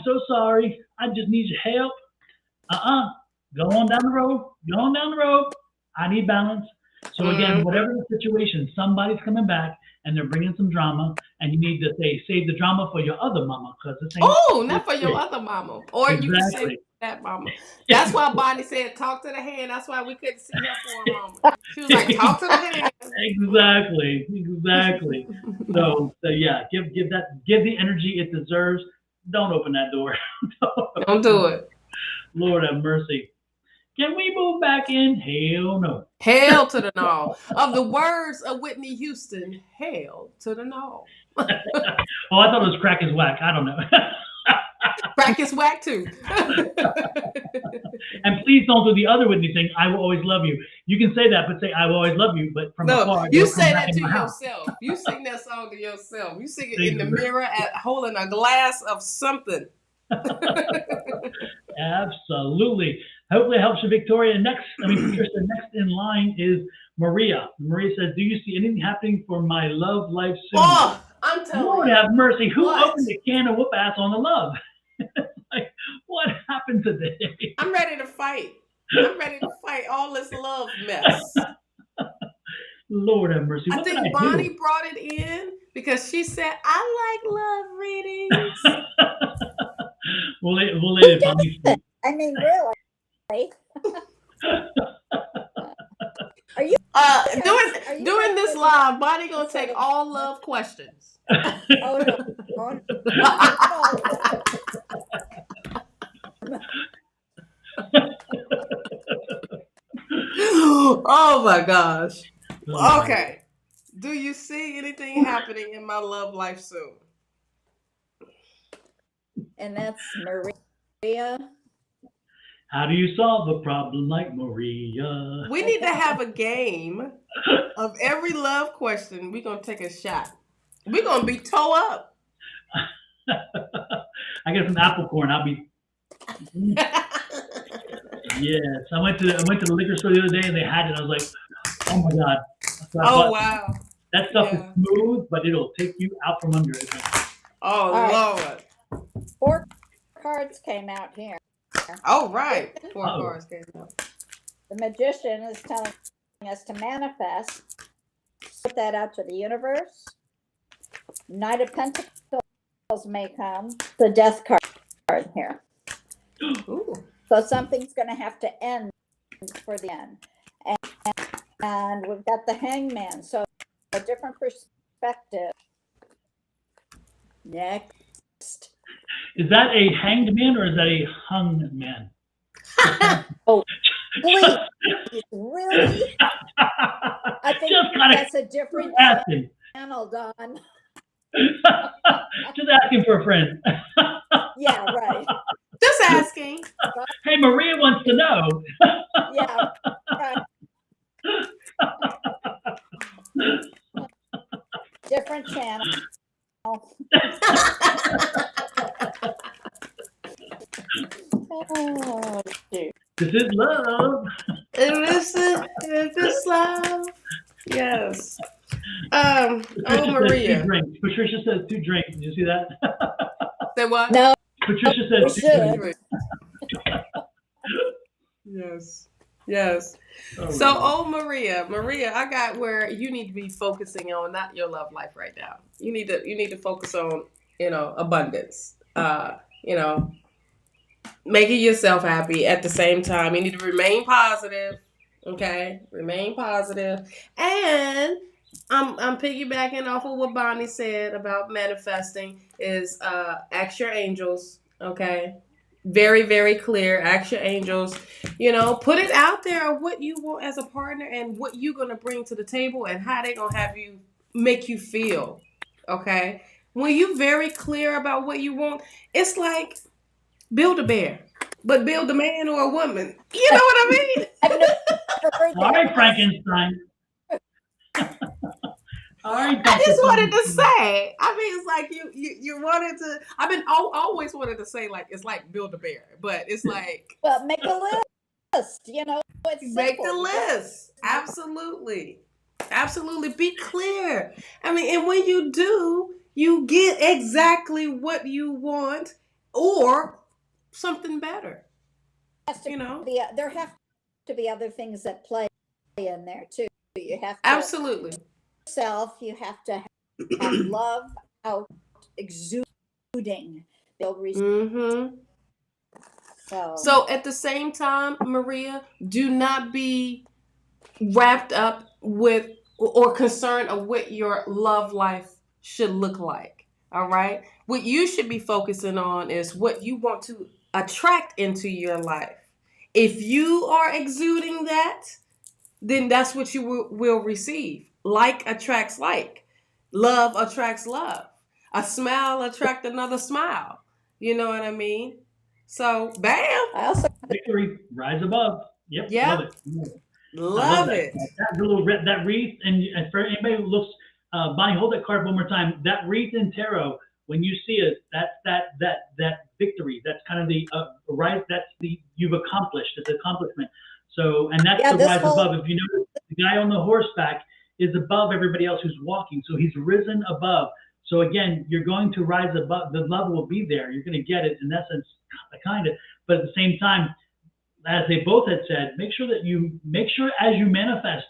so sorry. I just need your help. Go on down the road. I need balance. So again, whatever the situation, somebody's coming back and they're bringing some drama, and you need to save the drama for your other mama because this ain't. Not for your other mama, or exactly. You can save that mama. That's why Bonnie said, "Talk to the hand." That's why we couldn't see her for a moment. She was like, "Talk to the hand." Exactly. So yeah, give the energy it deserves. Don't open that door. Don't do it. Lord have mercy. Can we move back in? Hell no. Hell to the no. Of the words of Whitney Houston, hell to the no. Oh, I thought it was crack is whack. I don't know. Crack is whack too. And please don't do the other Whitney thing. I will always love you. You can say that, but say I will always love you. But from afar, you say that to yourself. You sing that song to yourself. You sing it in the mirror, holding a glass of something. Absolutely. Hopefully it helps you, Victoria. Patricia, next in line is Maria. Maria says, do you see anything happening for my love life soon? Oh, I'm telling Lord you. have mercy. Who What? opened a can of whoop ass on the love? Like, what happened today? I'm ready to fight. I'm ready to fight all this love mess. Lord have mercy. I think Bonnie brought it in because she said, I like love readings. We'll let it, Bonnie. I mean, really? Are you doing this live? Bonnie gonna take all love questions. Oh no! Oh my gosh. Okay. Do you see anything happening in my love life soon? And that's Maria. How do you solve a problem like Maria? We need to have a game of every love question. We're going to take a shot. We're going to be toe up. I got some apple corn. I'll be. Yes. I went to the liquor store the other day and they had it. I was like, oh my God. Oh, wow. That stuff is smooth, but it'll take you out from under it. Oh, Lord. 4 cards came out here. Oh, right. 4 cards came out. The magician is telling us to manifest, put that out to the universe. Knight of Pentacles may come. The Death card here. Ooh. So something's going to have to end for the end. And we've got the Hangman. So a different perspective. Next Is that a hanged man or is that a hung man? Oh, please, really? I think Just kind of that's a different asking. channel, Don. Just asking for a friend. Yeah, right. Just asking. Hey, Maria wants to know. Yeah, right. Different channel. Oh, shoot. This is love. If it's love. Yes. Patricia says 2 Maria. drinks. Patricia says 2 drinks. Did you see that? Say what? No, Patricia we says 2 should. drinks. Yes. Yes. Oh, So, Maria, I got where you need to be focusing on not your love life right now. You need to focus on, abundance. Making yourself happy at the same time. You need to remain positive. Okay? Remain positive. And I'm piggybacking off of what Bonnie said about manifesting is ask your angels, okay? Very, very clear. Ask your angels. Put it out there what you want as a partner and what you're gonna bring to the table and how they're gonna have you make you feel. Okay? When you're very clear about what you want, it's like build a bear, but build a man or a woman. You know what I mean? I've never heard all right, that. Frankenstein. All right, I just wanted to say. I mean, it's like you wanted to. I've been always wanted to say like it's like build a bear, but it's like Well, make a list. It's make the simple. list. Absolutely, absolutely. Be clear. I mean, and when you do, you get exactly what you want or something better. There have to be other things that play in there too. You have to Absolutely. Self. You have to have love out exuding. Build Mm-hmm. So at the same time, Maria, do not be wrapped up with or concerned of what your love life should look like. All right. What you should be focusing on is what you want to attract into your life. If you are exuding that, then that's what you will receive. Like attracts like. Love attracts love. A smile attracts another smile. You know what I mean? So, bam. I also victory, rise above. Yep, Yeah. love it. Love it. That little that wreath, and for anybody who looks, Bonnie, hold that card one more time. That wreath in tarot, when you see it, that's that victory. That's kind of the rise. That's you've accomplished. It's accomplishment. So, and that's the rise above. If you notice, the guy on the horseback is above everybody else who's walking. So he's risen above. So again, you're going to rise above. The love will be there. You're going to get it in essence, kind of. But at the same time, as they both had said, make sure as you manifest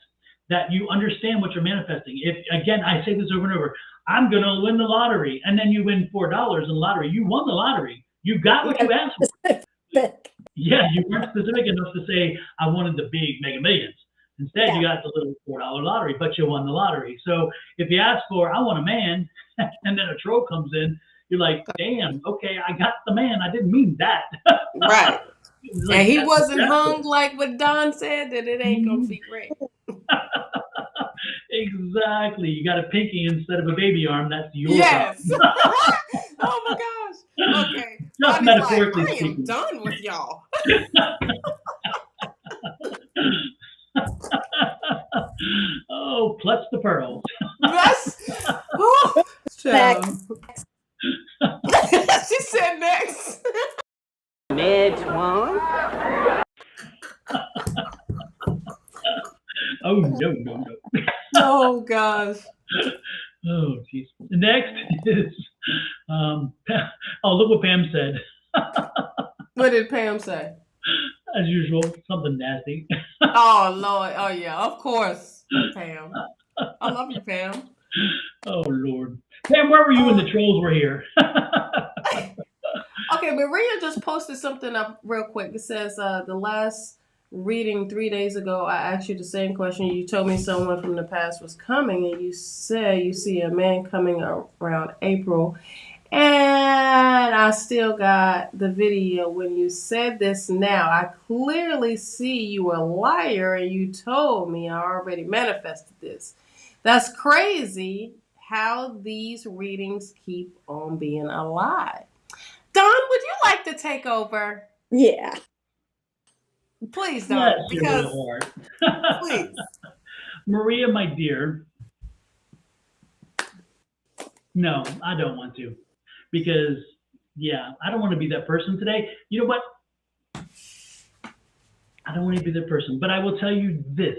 that you understand what you're manifesting. If again, I say this over and over, I'm going to win the lottery, and then you win $4 in the lottery. You won the lottery. You got what you asked for. Yeah, you weren't specific enough to say I wanted the big Mega Millions. Instead, you got the little $4 lottery, but you won the lottery. So if you ask for I want a man, and then a troll comes in, you're like, damn, okay, I got the man. I didn't mean that. Right. Like, and he wasn't hung like what Don said, that it ain't gonna be great. Exactly. You got a pinky instead of a baby arm. That's your yes. Oh my gosh. Okay. Just metaphorically I speaking. am done with y'all. Oh, clutch the pearls. Yes. She said next. Next one. Oh no. Oh gosh. Oh jeez. Next is look what Pam said. What did Pam say? As usual, something nasty. Oh Lord. Oh yeah, of course, Pam. I love you, Pam. Oh Lord. Pam, where were you when the trolls were here? Okay, Maria just posted something up real quick. It says the last reading 3 days ago, I asked you the same question. You told me someone from the past was coming, and you said you see a man coming around April. And I still got the video when you said this now. I clearly see you a liar and you told me I already manifested this. That's crazy how these readings keep on being a lie. Don, would you like to take over? Yeah. Please, Yes, Don, your because little heart. please. Maria, my dear, no, I don't want to. Because, yeah, I don't want to be that person today. You know what? I don't want to be that person. But I will tell you this.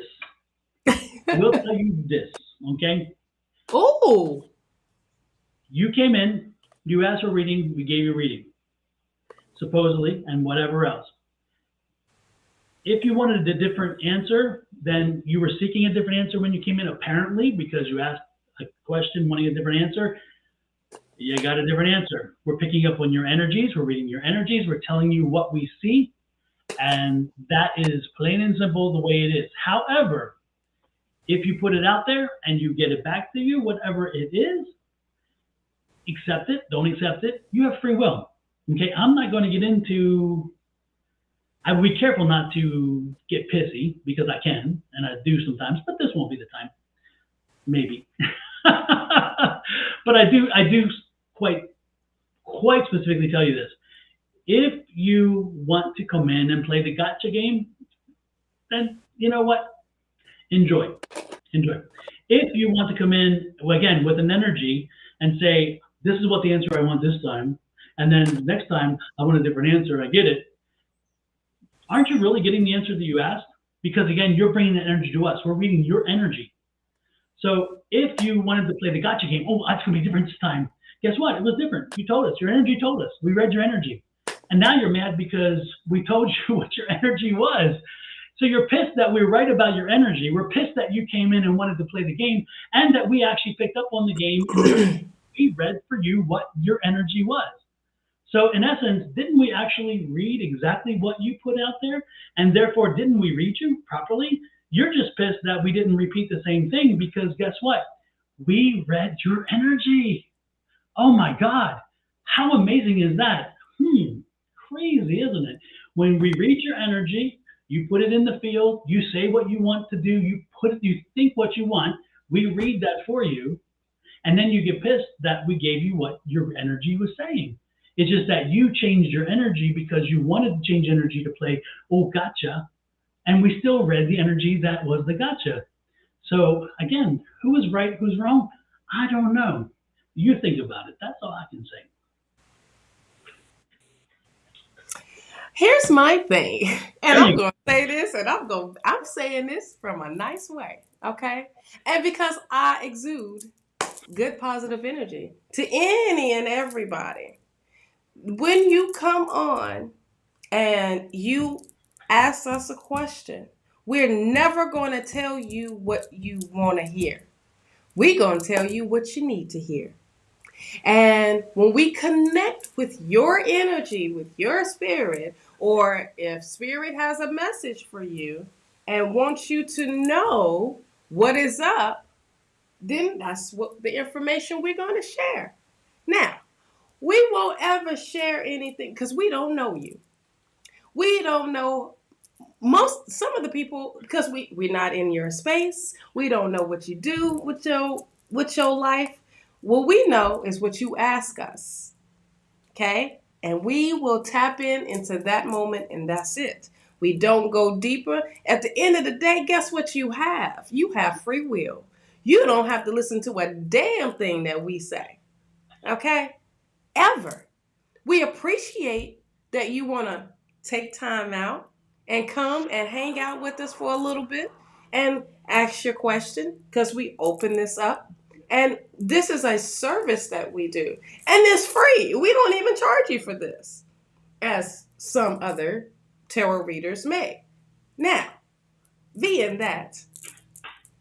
I will tell you this, okay? Ooh. You came in, you asked for a reading, we gave you a reading, supposedly, and whatever else. If you wanted a different answer, then you were seeking a different answer when you came in, apparently, because you asked a question wanting a different answer. You got a different answer. We're picking up on your energies. We're reading your energies. We're telling you what we see. And that is plain and simple the way it is. However, if you put it out there and you get it back to you, whatever it is, accept it, don't accept it. You have free will. Okay, I'm not going to get into, I would be careful not to get pissy because I can, and I do sometimes, but this won't be the time. Maybe. But I do quite specifically tell you this. If you want to come in and play the gotcha game, then you know what? Enjoy. Enjoy. If you want to come in, well, again, with an energy and say, this is what the answer I want this time, and then next time I want a different answer, I get it, aren't you really getting the answer that you asked? Because again, you're bringing that energy to us. We're reading your energy. So if you wanted to play the gotcha game, oh, that's going to be different this time. Guess what? It was different. You told us. Your energy told us. We read your energy. And now you're mad because we told you what your energy was. So you're pissed that we were right about your energy. We're pissed that you came in and wanted to play the game and that we actually picked up on the game and we read for you what your energy was. So in essence, didn't we actually read exactly what you put out there? And therefore, didn't we read you properly? You're just pissed that we didn't repeat the same thing because guess what? We read your energy. Oh my God. How amazing is that? Crazy, isn't it? When we read your energy, you put it in the field, you say what you want to do, you think what you want, we read that for you, and then you get pissed that we gave you what your energy was saying. It's just that you changed your energy because you wanted to change energy to play, oh, gotcha. And we still read the energy that was the gotcha. So again, who is right, who's wrong? I don't know. You think about it. That's all I can say. Here's my thing, and There I'm you going to say this, and I'm saying this from a nice way, okay? And because I exude good positive energy to any and everybody. When you come on and you ask us a question, we're never going to tell you what you want to hear. We're going to tell you what you need to hear. And when we connect with your energy, with your spirit, or if spirit has a message for you and wants you to know what is up, then that's what the information we're going to share. Now, we won't ever share anything because we don't know you. We don't know some of the people because we're not in your space. We don't know what you do with your life. What we know is what you ask us. Okay? And we will tap into that moment and that's it. We don't go deeper. At the end of the day, guess what you have? You have free will. You don't have to listen to a damn thing that we say. Okay? Ever. We appreciate that you want to take time out and come and hang out with us for a little bit and ask your question because we open this up. And this is a service that we do. And it's free. We don't even charge you for this, as some other tarot readers may. Now, being that,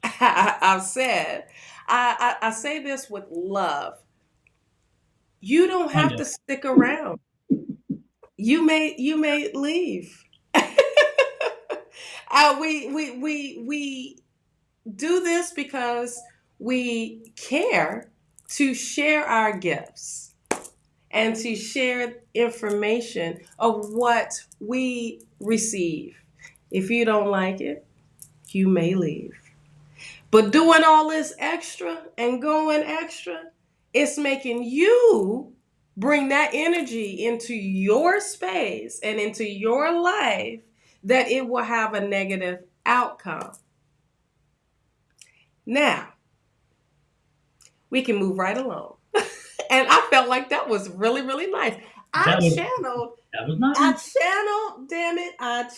I've said, I say this with love. You don't I have know. to stick around. You may leave. We do this because we care to share our gifts. and to share information of what we receive. If you don't like it, you may leave. But doing all this extra and going extra, it's making you bring that energy into your space and into your life that it will have a negative outcome. Now, we can move right along. And I felt like that was really, really nice. That was nice. I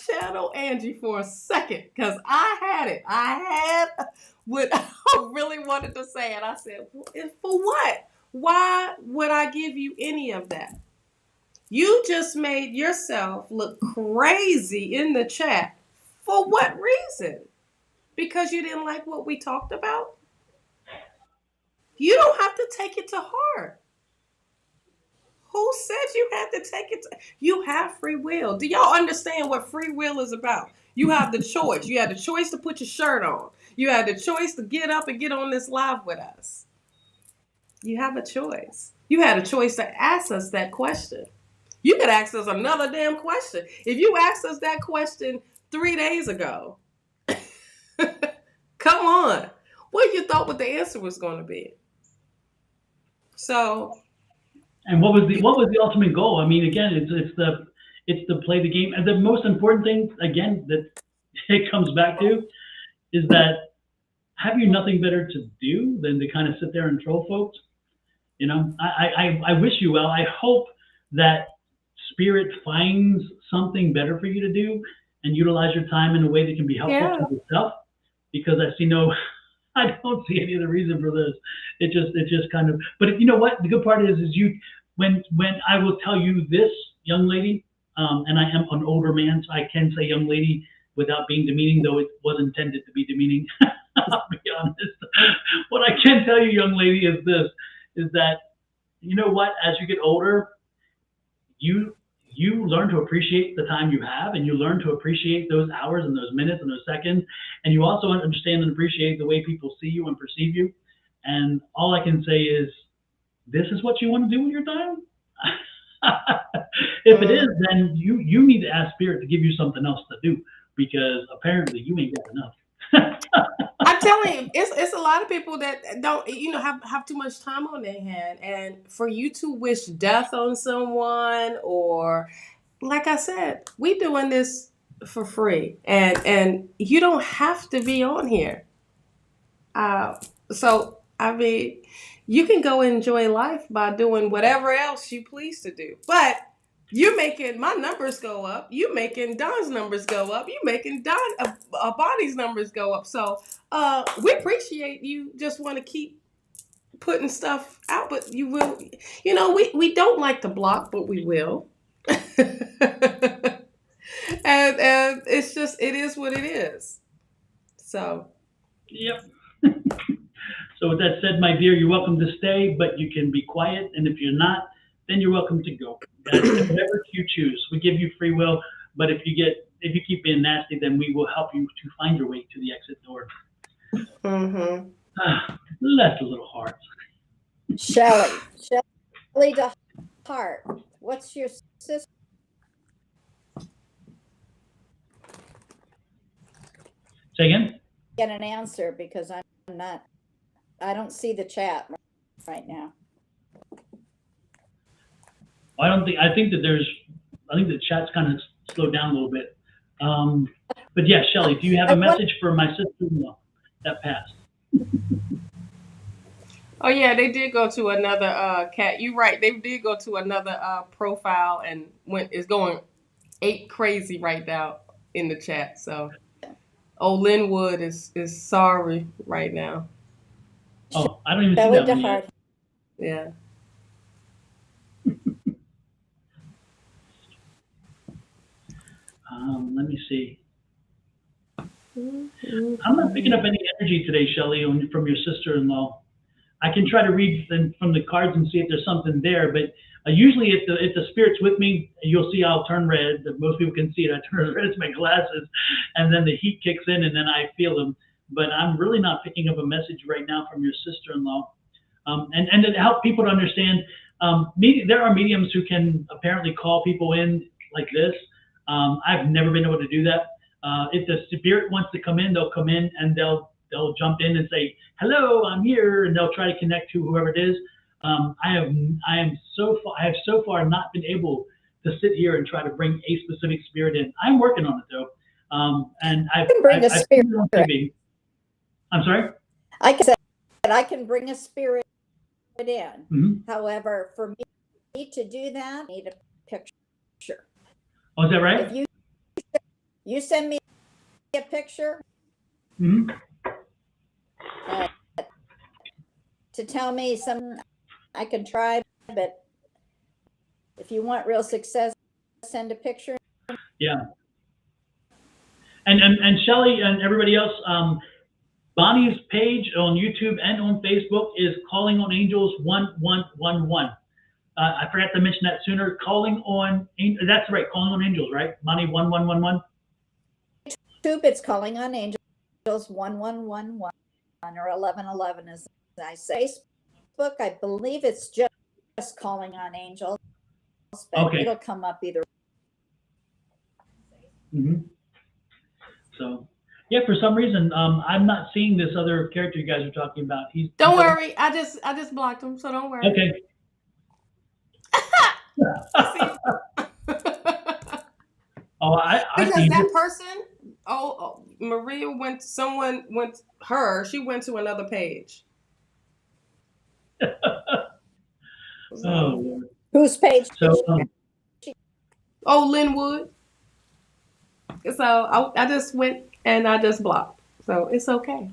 channeled Angie for a second because I had it. I had what I really wanted to say. And I said, for what? Why would I give you any of that? You just made yourself look crazy in the chat. For what reason? Because you didn't like what we talked about? You don't have to take it to heart. Who said you had to take it? You have free will. Do y'all understand what free will is about? You have the choice. You had the choice to put your shirt on. You had the choice to get up and get on this live with us. You have a choice. You had a choice to ask us that question. You could ask us another damn question. If you asked us that question 3 days ago, come on. What you thought what the answer was going to be? So... And what was the ultimate goal? I mean, again, it's to play the game. And the most important thing, again, that it comes back to is that have you nothing better to do than to kind of sit there and troll folks? You know, I wish you well. I hope that Spirit finds something better for you to do and utilize your time in a way that can be helpful to yourself. Because I don't see any other reason for this. It just kind of. But you know what? The good part is you when I will tell you this, young lady, and I am an older man, so I can say young lady without being demeaning, though it was intended to be demeaning. I'll be honest. What I can tell you, young lady, is this: is that you know what? As you get older, you learn to appreciate the time you have, and you learn to appreciate those hours and those minutes and those seconds, and you also understand and appreciate the way people see you and perceive you. And all I can say is, this is what you want to do with your time? If it is, then you need to ask Spirit to give you something else to do, because apparently you ain't got enough. I'm telling you, it's a lot of people that don't, have too much time on their hand. And for you to wish death on someone, or like I said, we doing this for free, and you don't have to be on here. So I mean, you can go enjoy life by doing whatever else you please to do, but you're making my numbers go up. You making Don's numbers go up. You making Bonnie's numbers go up. So we appreciate you. Just want to keep putting stuff out, but you will. We don't like to block, but we will. and it is what it is. So. Yep. So with that said, my dear, you're welcome to stay, but you can be quiet. And if you're not, then you're welcome to go. Whatever you choose. We give you free will, but if you keep being nasty, then we will help you to find your way to the exit door. Mm-hmm. Bless the little hearts. Shelley to Heart. What's your sister? Say again? Get an answer, because I don't see the chat right now. I think the chat's kind of slowed down a little bit. But yeah, Shelley, do you have a message for my sister-in-law that passed? Oh yeah, they did go to another cat. You're right. They did go to another profile and is going ape crazy right now in the chat. So, Linwood is sorry right now. Oh, I don't even see that one yet. Yeah. Let me see. I'm not picking up any energy today, Shelley, from your sister-in-law. I can try to read from the cards and see if there's something there, but usually if the spirit's with me, you'll see I'll turn red. Most people can see it. I turn red as my glasses, and then the heat kicks in, and then I feel them. But I'm really not picking up a message right now from your sister-in-law. And to help people to understand, there are mediums who can apparently call people in like this. I've never been able to do that. If the spirit wants to come in, they'll come in and they'll jump in and say, "Hello, I'm here," and they'll try to connect to whoever it is. I have so far not been able to sit here and try to bring a specific spirit in. I'm working on it though, and I can bring a spirit. I'm sorry. I can bring a spirit in. Mm-hmm. However, for me to do that, I need a picture. Oh, is that right? If you send me a picture, mm-hmm. To tell me something, I can try, but if you want real success, send a picture. Yeah. And Shelly and everybody else, Bonnie's page on YouTube and on Facebook is Calling on Angels 1111. I forgot to mention that sooner. That's right, Calling on Angels, right? Bonnie 1111. YouTube, it's Calling on Angels 1111 or 1111, as I say. Facebook, I believe it's just Calling on Angels, but okay. It'll come up either. Mm-hmm. So, yeah, for some reason, I'm not seeing this other character you guys are talking about. Don't worry, I just blocked him, so don't worry. Okay. Oh, I because see that person, Maria she went to another page. Oh, Lord. Whose page? Oh, Linwood. So I just went and I just blocked. So it's okay.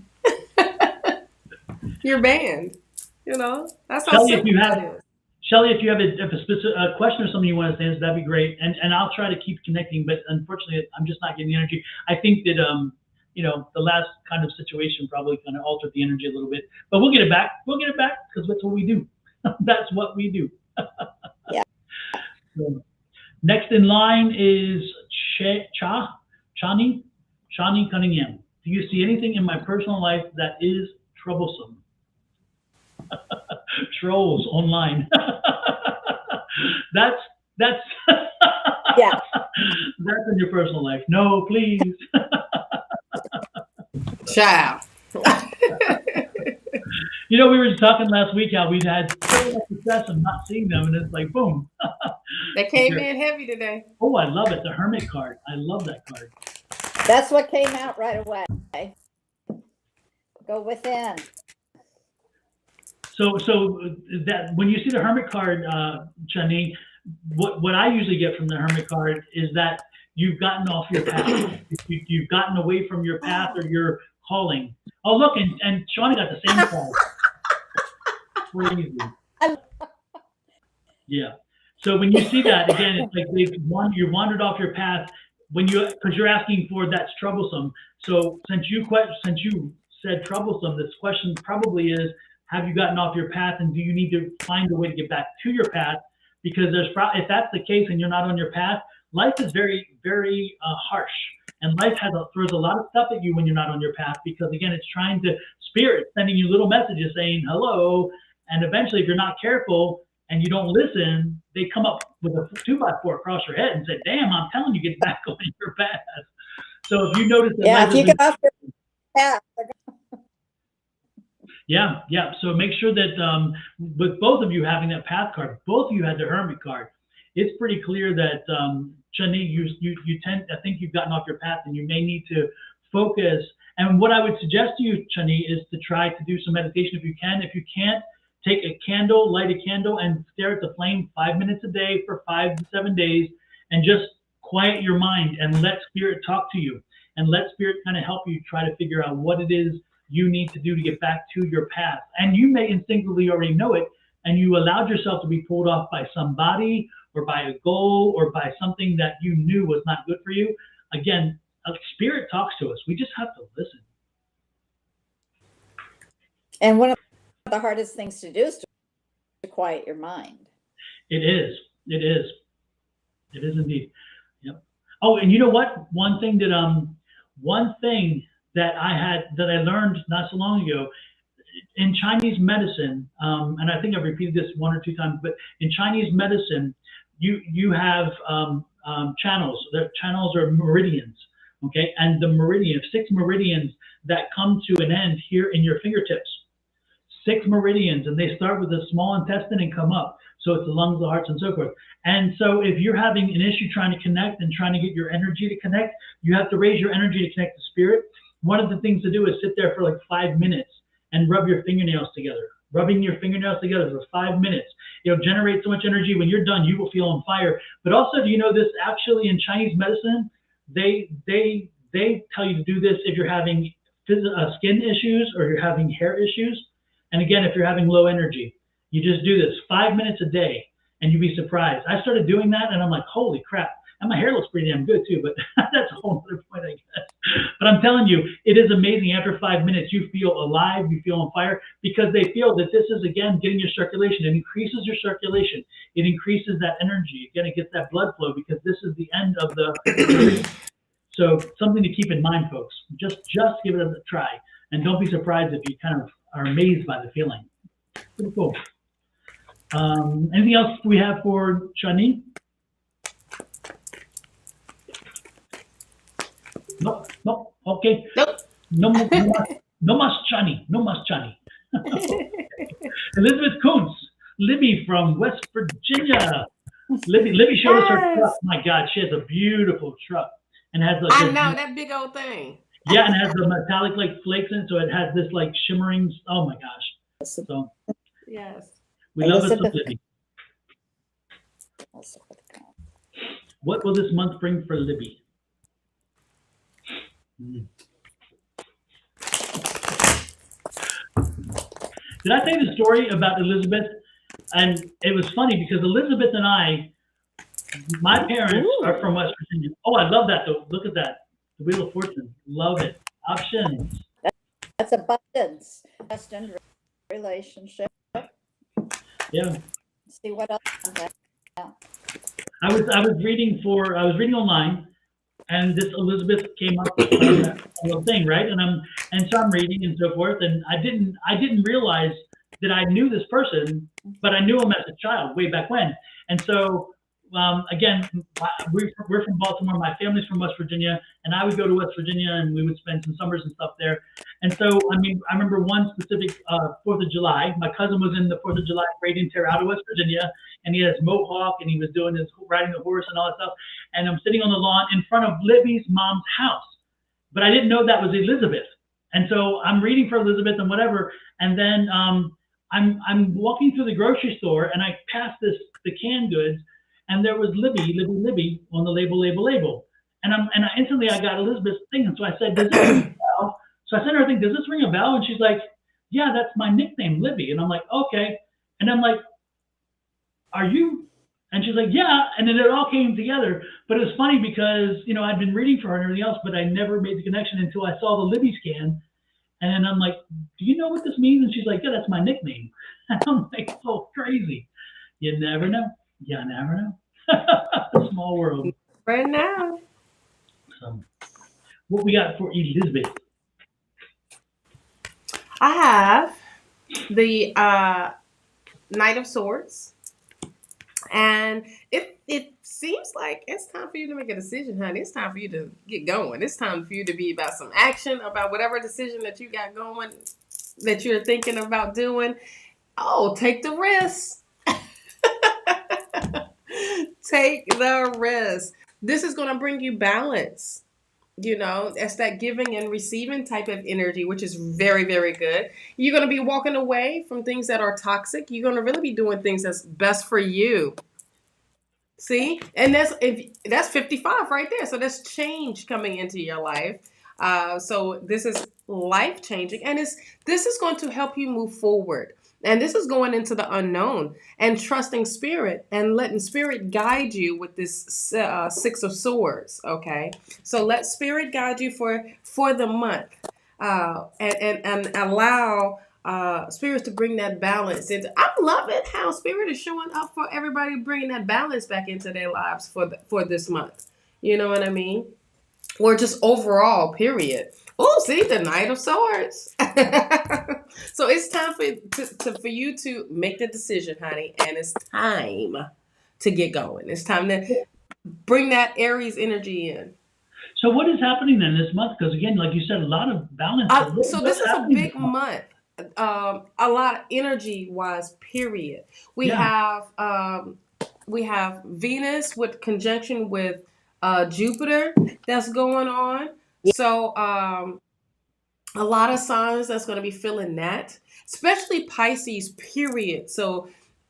You're banned. You know, that's how Shelly, simple it is. Shelly, if you have a specific question or something you want to answer, that'd be great. And I'll try to keep connecting, but unfortunately, I'm just not getting the energy. I think that, the last kind of situation probably kind of altered the energy a little bit. But we'll get it back. We'll get it back because that's what we do. That's what we do. Yeah. So, next in line is Shawna Cunningham. Do you see anything in my personal life that is troublesome? Trolls online. That's yeah. That's in your personal life. No, please. Child. We were just talking last week how we'd had so much success of not seeing them, and it's like boom. They came in heavy today. Oh, I love it. The Hermit card. I love that card. That's what came out right away. Go within. So that when you see the Hermit card, Shani, what I usually get from the Hermit card is that you've gotten off your path. You've gotten away from your path or your calling. Oh, look, and Shawna got the same card. Crazy. Yeah. So when you see that again, it's like you wandered off your path because you're asking for that's troublesome. So since you said troublesome, this question probably is, have you gotten off your path, and do you need to find a way to get back to your path? Because if that's the case and you're not on your path, life is very, very harsh, and life throws a lot of stuff at you when you're not on your path. Because again, it's trying to sending you little messages saying hello, and eventually, if you're not careful and you don't listen, they come up with a 2x4 across your head and say, "Damn, I'm telling you, get back on your path." So if you notice that, if you get off your path. Yeah. So make sure that with both of you having that path card, both of you had the Hermit card. It's pretty clear that Shani, I think you've gotten off your path, and you may need to focus. And what I would suggest to you, Shani, is to try to do some meditation if you can. If you can't, take a candle, light a candle, and stare at the flame 5 minutes a day for 5 to 7 days, and just quiet your mind and let Spirit talk to you, and let Spirit kind of help you try to figure out what it is you need to do to get back to your path. And you may instinctively already know it, and you allowed yourself to be pulled off by somebody or by a goal or by something that you knew was not good for you. Again, Spirit talks to us. We just have to listen. And one of the hardest things to do is to quiet your mind. It is. It is. It is indeed. Yep. Oh, and you know what? One thing that I learned not so long ago, in Chinese medicine, and I think I've repeated this 1 or 2 times, but in Chinese medicine, you have channels. The channels are meridians, okay, and the meridian, 6 meridians that come to an end here in your fingertips. 6 meridians, and they start with the small intestine and come up. So it's the lungs, the hearts, and so forth. And so if you're having an issue trying to connect and trying to get your energy to connect, you have to raise your energy to connect to spirit. One of the things to do is sit there for like 5 minutes and rub your fingernails together. Rubbing your fingernails together for 5 minutes. It'll generate so much energy. When you're done, you will feel on fire. But also, do you know this? Actually, in Chinese medicine, they tell you to do this if you're having skin issues or you're having hair issues. And again, if you're having low energy, you just do this 5 minutes a day and you'd be surprised. I started doing that and I'm like, holy crap. And my hair looks pretty damn good too, but that's a whole other point, I guess. But I'm telling you, it is amazing. After 5 minutes, you feel alive, you feel on fire, because they feel that this is, again, getting your circulation. It increases your circulation. It increases that energy. Again, it gets that blood flow, because this is the end of the So something to keep in mind, folks. Just give it a try. And don't be surprised if you kind of are amazed by the feeling. Pretty cool. Anything else we have for Shani? No. Okay. Nope. No mas Shani. No mas Shani. Elizabeth Kuntz, Libby from West Virginia. Libby showed us her truck. My God, she has a beautiful truck, and has like I know that big old thing. Yeah, and it has the metallic like flakes in it, so it has this like shimmering. Oh my gosh! So yes, we love it, Libby. What will this month bring for Libby? Did I tell you the story about Elizabeth? And it was funny because Elizabeth and I, my parents are from West Virginia. Oh, I love that though. Look at that. The Wheel of Fortune. Love it. Options. That's abundance. Destined relationship. Yeah. See what else. I was reading online, and this Elizabeth came up with a thing, right? And so I'm reading and so forth, and I didn't realize that I knew this person, but I knew him as a child way back when. And so again, we're from Baltimore. My family's from West Virginia, and I would go to West Virginia, and we would spend some summers and stuff there. And so, I mean, I remember one specific 4th of July. My cousin was in the 4th of July parade in Terre Haute, West Virginia, and he had his mohawk, and he was doing his riding the horse and all that stuff. And I'm sitting on the lawn in front of Libby's mom's house, but I didn't know that was Elizabeth. And so I'm reading for Elizabeth and whatever, and then I'm walking through the grocery store, and I pass the canned goods. And there was Libby on the label. And I instantly got Elizabeth's thing. And so I said, does this ring a bell? So I sent her a thing, does this ring a bell? And she's like, yeah, that's my nickname, Libby. And I'm like, okay. And I'm like, are you? And she's like, yeah. And then it all came together. But it was funny because, you know, I'd been reading for her and everything else, but I never made the connection until I saw the Libby scan. And then I'm like, do you know what this means? And she's like, yeah, that's my nickname. And I'm like, oh, crazy. You never know. You never know. Small world. Right now. So, what we got for Elizabeth? I have the Knight of Swords. And it seems like it's time for you to make a decision, honey. It's time for you to get going. It's time for you to be about some action, about whatever decision that you got going, that you're thinking about doing. Oh, take the risk. Take the risk. This is going to bring you balance. You know, it's that giving and receiving type of energy, which is very, very good. You're going to be walking away from things that are toxic. You're going to really be doing things that's best for you. See? And that's 55 right there. So that's change coming into your life. So this is life changing. And this is going to help you move forward. And this is going into the unknown and trusting spirit and letting spirit guide you with this 6 of Swords. Okay. So let spirit guide you for the month, and allow spirits to bring that balance. And I love it how spirit is showing up for everybody, bringing that balance back into their lives for this month. You know what I mean? Or just overall, period. Oh, see, the Knight of Swords. So it's time for you to make the decision, honey, and it's time to get going. It's time to bring that Aries energy in. So what is happening then this month? Because again, like you said, a lot of balance. So this is a big month. A lot of energy wise. Period. We have Venus with conjunction with Jupiter that's going on. So a lot of signs that's going to be feeling that, especially Pisces. Period. So,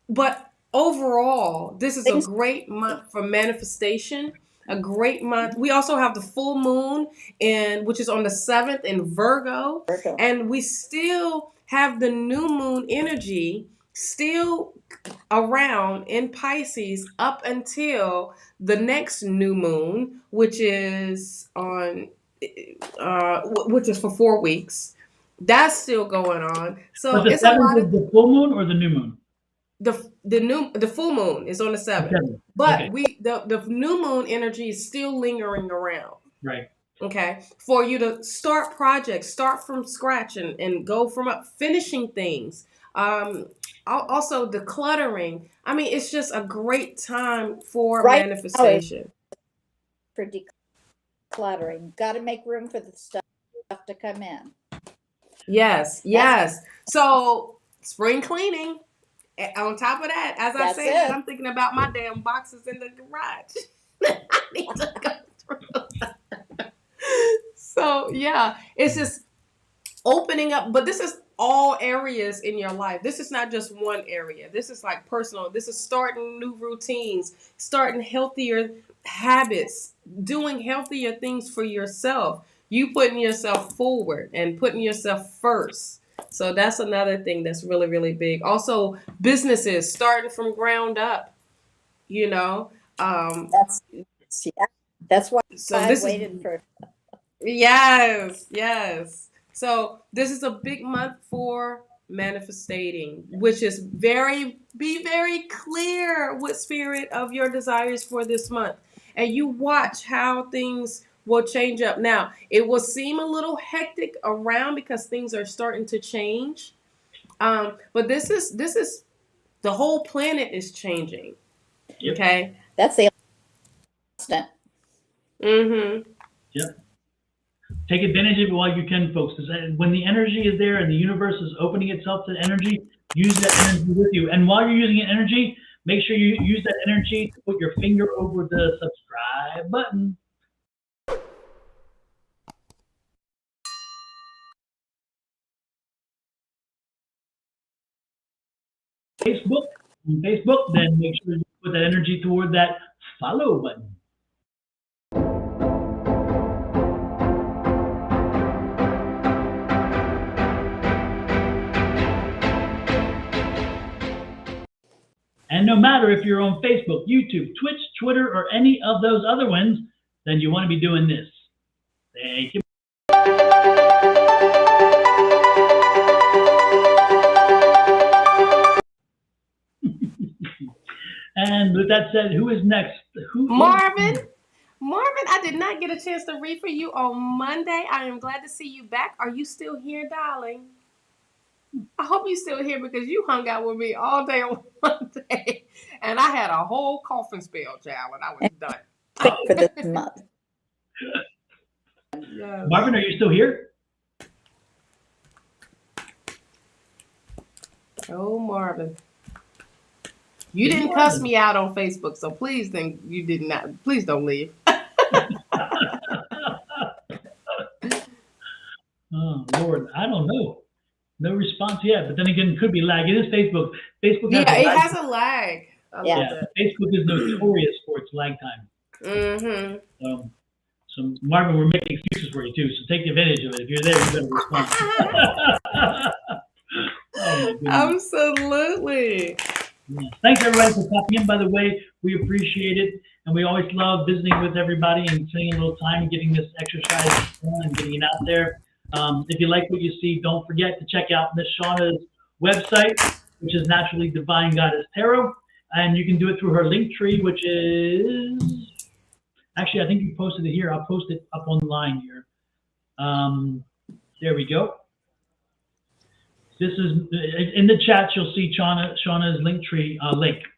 but overall, this is a great month for manifestation. A great month. We also have the full moon which is on the 7th in Virgo. And we still have the new moon energy still around in Pisces up until the next new moon, which is for 4 weeks. That's still going on. So but it's a lot of the full moon or the new moon. The full moon is on the 7th, but the new moon energy is still lingering around. Right. Okay, for you to start projects, start from scratch, and go from finishing things. Also decluttering. I mean, it's just a great time for manifestation. For decluttering, got to make room for the stuff to come in. Yes. So spring cleaning. On top of that, as I say that, I'm thinking about my damn boxes in the garage. I need to go through. So yeah, it's just opening up. But this is all areas in your life. This is not just one area. This is like personal. This is starting new routines, starting healthier habits, doing healthier things for yourself. You putting yourself forward and putting yourself first. So that's another thing that's really, really big. Also, businesses starting from ground up, That's why I waited for. Yes. So this is a big month for manifesting, which is be very clear with spirit of your desires for this month. And you watch how things will change up. Now, it will seem a little hectic around because things are starting to change. But this is the whole planet is changing. Yep. Okay. That's the constant. Yep. Take advantage of it while you can, folks. When the energy is there and the universe is opening itself to energy, use that energy with you. And while you're using energy, make sure you use that energy to put your finger over the subscribe button. Facebook, then make sure you put that energy toward that follow button. And no matter if you're on Facebook, YouTube, Twitch, Twitter, or any of those other ones, then you want to be doing this. Thank you. And with that said, who is next? Marvin, I did not get a chance to read for you on Monday. I am glad to see you back. Are you still here, darling? I hope you're still here because you hung out with me all day on Monday. And I had a whole coughing spell, child, and I was done. For this month. Yes. Marvin, are you still here? Oh, Marvin. You didn't cuss me out on Facebook, so please you did not. Please don't leave. Oh, Lord, I don't know. No response yet, but then again, it could be lag. It is Facebook. Facebook has a lag. Facebook is notorious for its lag time. So Marvin, we're making excuses for you too. So take advantage of it. If you're there, you better respond. Oh, absolutely. Yeah. Thanks everybody for popping in. By the way, we appreciate it, and we always love visiting with everybody and spending a little time getting this exercise done and getting it out there. If you like what you see, don't forget to check out Miss Shawna's website, which is Naturally Divine Goddess Tarot, and you can do it through her link tree, which is actually, I think you posted it here. I'll post it up online here. There we go. This is in the chat. You'll see Shawna's Linktree link. So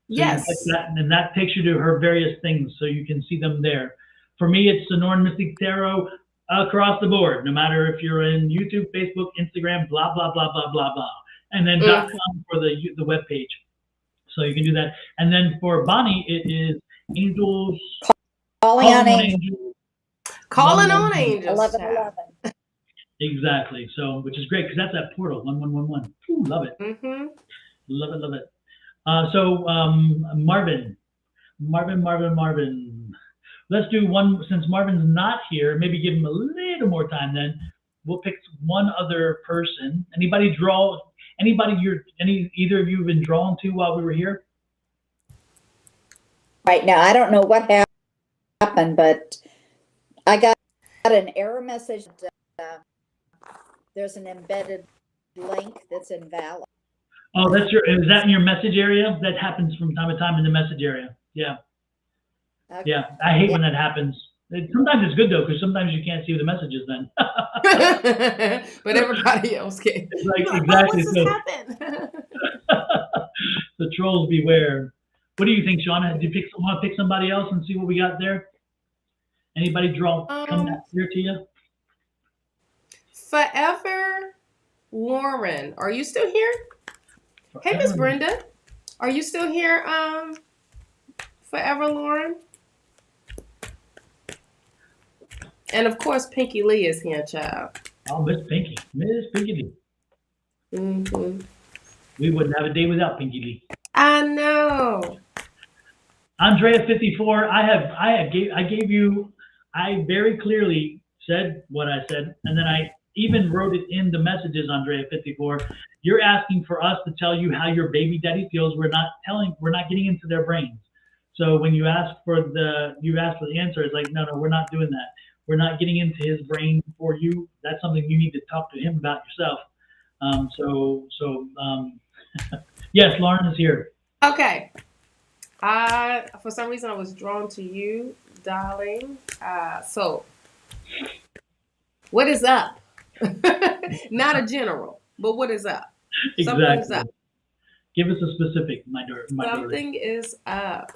Yes. and that takes you to her various things, so you can see them there. For me, it's Sonoran Mystic Tarot across the board, no matter if you're in YouTube, Facebook, Instagram, blah, blah, blah, blah, blah, blah. And then .com for the web page. So you can do that. And then for Bonnie, it is Angels. Calling on Angels. Calling on Angels. 1111. Exactly. So, which is great because that's that portal 1111. Ooh, love it. Love it, love it. So Marvin. Let's do one, since Marvin's not here, maybe give him a little more time then. We'll pick one other person. Either of you have been drawn to while we were here? Right now, I don't know what happened, but I got an error message that there's an embedded link that's invalid. Oh, is that in your message area? That happens from time to time in the message area. Yeah. Okay. Yeah, I hate when that happens. Sometimes it's good though, because sometimes you can't see the messages then. But everybody else can. Like, exactly. What's this happen? The trolls beware. What do you think, Shawna? Do you want to pick somebody else and see what we got there? Anybody come back here to you? Forever Lauren, are you still here? Hey, Miss Brenda, are you still here? Forever Lauren. And of course, Pinky Lee is here, child. Oh, Miss Pinky Lee. We wouldn't have a day without Pinky Lee. I know. Andrea 54. I very clearly said what I said, and then I even wrote it in the messages. Andrea 54. You're asking for us to tell you how your baby daddy feels. We're not getting into their brains. So when you ask for the answer, it's like, no, we're not doing that. We're not getting into his brain for you. That's something you need to talk to him about yourself. Yes, Lauren is here. Okay. For some reason, I was drawn to you, darling. So, what is up? Not a general, but what is up? Exactly. Something's up. Give us a specific, my daughter. Something is up.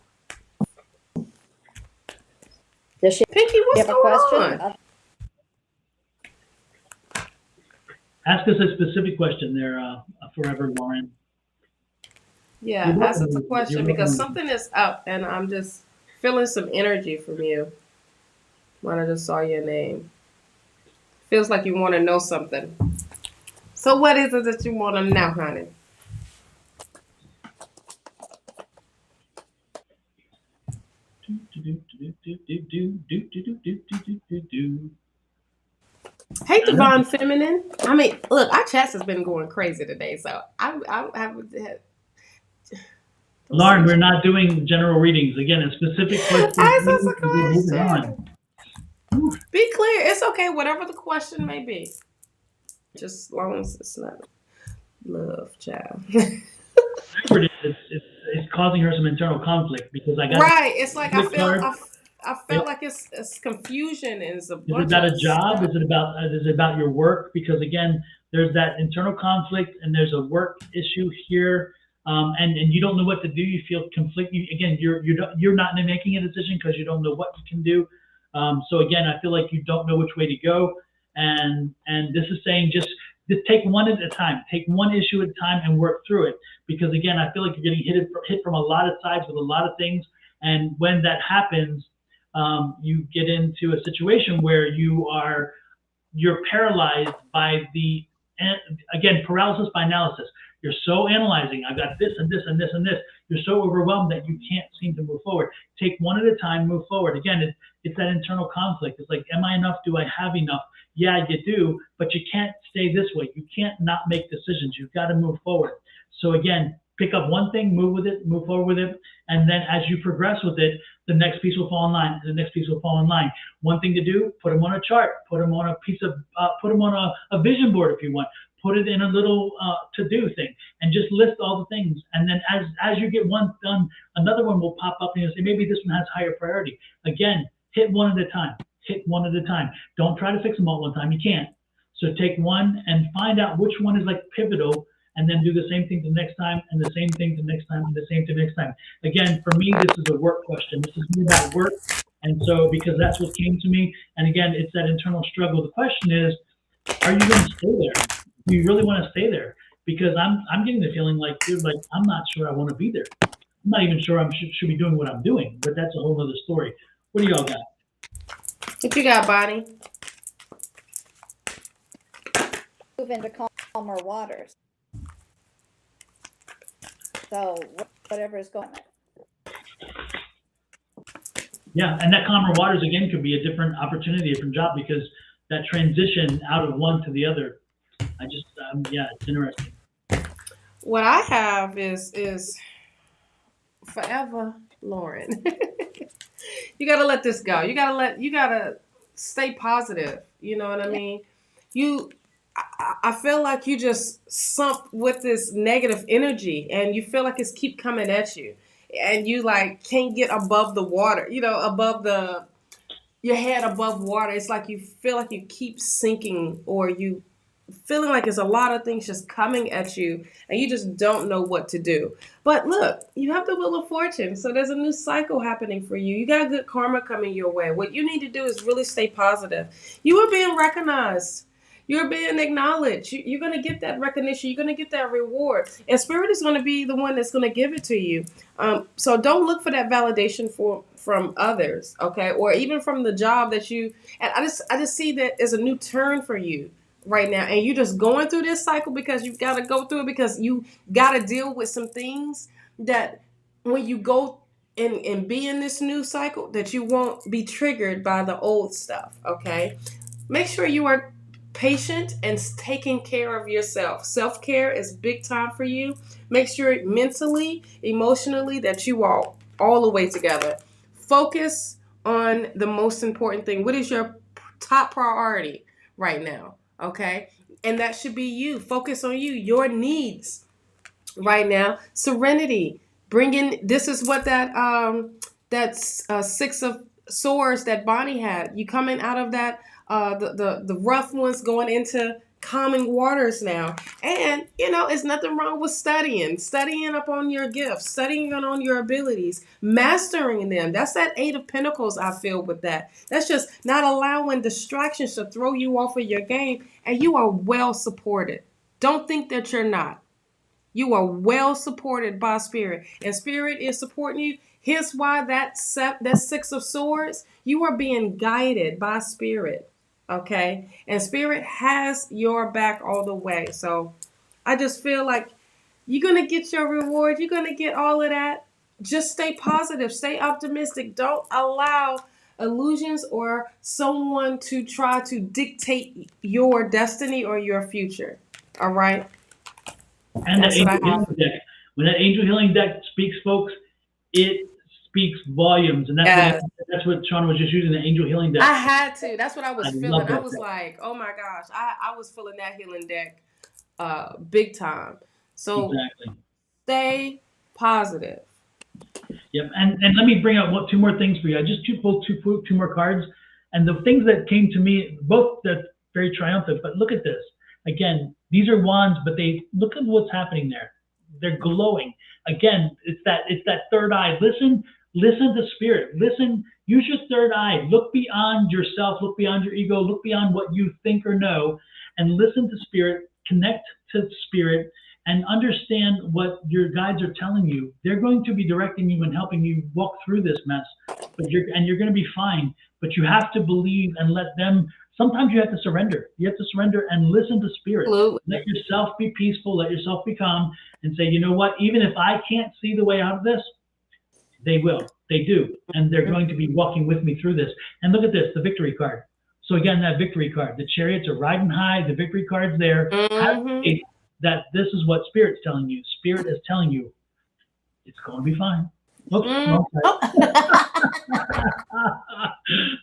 Does she Pinky, what's have a going question? on? Ask us a specific question there, Forever Lauren. Yeah, ask us a question because something is up and I'm just feeling some energy from you when I just saw your name. Feels like you want to know something. So what is it that you want to know, honey? Hey, Divine Feminine. I mean, look, our chat has been going crazy today, so I haven't had. Lauren, we're not doing general readings. Again, a specific question. Be clear. It's okay, whatever the question may be. Just as long as it's not love, child. It's causing her some internal conflict because I got right. It's like I felt like it's confusion and it's a bunch. Is it about a job? Is it about your work? Because again, there's that internal conflict and there's a work issue here, and you don't know what to do. You feel conflicted. Again, you're not making a decision because you don't know what you can do. So again, I feel like you don't know which way to go, and this is saying just take one at a time, take one issue at a time and work through it. Because again, I feel like you're getting hit from a lot of sides with a lot of things. And when that happens, you get into a situation where you're paralyzed by paralysis by analysis. You're so analyzing. I've got this and this and this and this. You're so overwhelmed that you can't seem to move forward. Take one at a time, move forward. Again, it's that internal conflict. It's like, am I enough? Do I have enough? Yeah, you do, but you can't stay this way. You can't not make decisions. You've got to move forward. So again, pick up one thing, move with it, move forward with it, and then as you progress with it, the next piece will fall in line. The next piece will fall in line. One thing to do: put them on a chart, put them on a put them on a vision board if you want. Put it in a little to-do thing, and just list all the things. And then as you get one done, another one will pop up, and you'll say, maybe this one has higher priority. Again, hit one at a time. Hit one at a time. Don't try to fix them all at one time. You can't. So take one and find out which one is like pivotal, and then do the same thing the next time, and the same thing the next time, and the same thing the next time. Again, for me, this is a work question. This is more about work. And so, because that's what came to me, and again, it's that internal struggle. The question is, are you going to stay there? Do you really want to stay there? Because I'm getting the feeling like, dude, like I'm not sure I want to be there. I'm not even sure I should be doing what I'm doing, but that's a whole other story. What do y'all got? What you got, Bonnie? Move into calmer waters. So whatever is going on. Yeah, and that calmer waters again could be a different opportunity, a different job, because that transition out of one to the other. Yeah, it's interesting. What I have is forever, Lauren. You gotta let this go. You gotta stay positive. You know what I mean? I feel like you just sunk with this negative energy, and you feel like it's keep coming at you, and you like can't get above the water. Above your head above water. It's like you feel like you keep sinking, or you feeling like there's a lot of things just coming at you, and you just don't know what to do. But look, you have the Wheel of Fortune, so there's a new cycle happening for you. You got good karma coming your way. What you need to do is really stay positive. You are being recognized. You're being acknowledged. You're going to get that recognition. You're going to get that reward. And Spirit is going to be the one that's going to give it to you. So don't look for that validation from others, okay? Or even from the job that you... And I just see that as a new turn for you right now. And you're just going through this cycle because you've got to go through it, because you got to deal with some things that when you go and be in this new cycle, that you won't be triggered by the old stuff, okay? Make sure you are patient and taking care of yourself. Self-care is big time for you. Make sure mentally, emotionally, that you are all the way together. Focus on the most important thing. What is your top priority right now? Okay? And that should be you. Focus on you, your needs right now. Serenity. This is what that's Six of Swords that Bonnie had. You coming out of that the rough ones, going into calming waters now. And it's nothing wrong with studying up on your gifts, studying on your abilities, mastering them. That's that Eight of Pentacles. I feel with that's just not allowing distractions to throw you off of your game. And you are well supported. Don't think that you're not. You are well supported by Spirit, and Spirit is supporting you. Here's why that Six of Swords, you are being guided by Spirit, okay? And Spirit has your back all the way. So I just feel like you're going to get your reward. You're going to get all of that. Just stay positive. Stay optimistic. Don't allow illusions or someone to try to dictate your destiny or your future, all right? And that angel healing deck. When that angel healing deck speaks, folks, it speaks volumes. And that's what Shawna was just using, the angel healing deck. I had to. That's what I was feeling. I was deck. like, oh my gosh. I was feeling that healing deck big time. So exactly. Stay positive. Yep. And let me bring out two more things for you. I just pulled two more cards. And the things that came to me, both that's very triumphant, but look at this. Again, these are wands, but look at what's happening there. They're glowing. Again, it's that third eye. Listen to Spirit. Listen, use your third eye. Look beyond yourself, look beyond your ego, look beyond what you think or know, and listen to Spirit, connect to Spirit, and understand what your guides are telling you. They're going to be directing you and helping you walk through this mess, you're going to be fine. But you have to believe and let them. Sometimes you have to surrender. You have to surrender and listen to Spirit. Absolutely. Let yourself be peaceful. Let yourself be calm, and say, you know what? Even if I can't see the way out of this, they will. They do, and they're going to be walking with me through this. And look at this, the victory card. So again, that victory card. The chariots are riding high. The victory card's there. Have faith that this is what Spirit's telling you. Spirit is telling you it's going to be fine. Oops,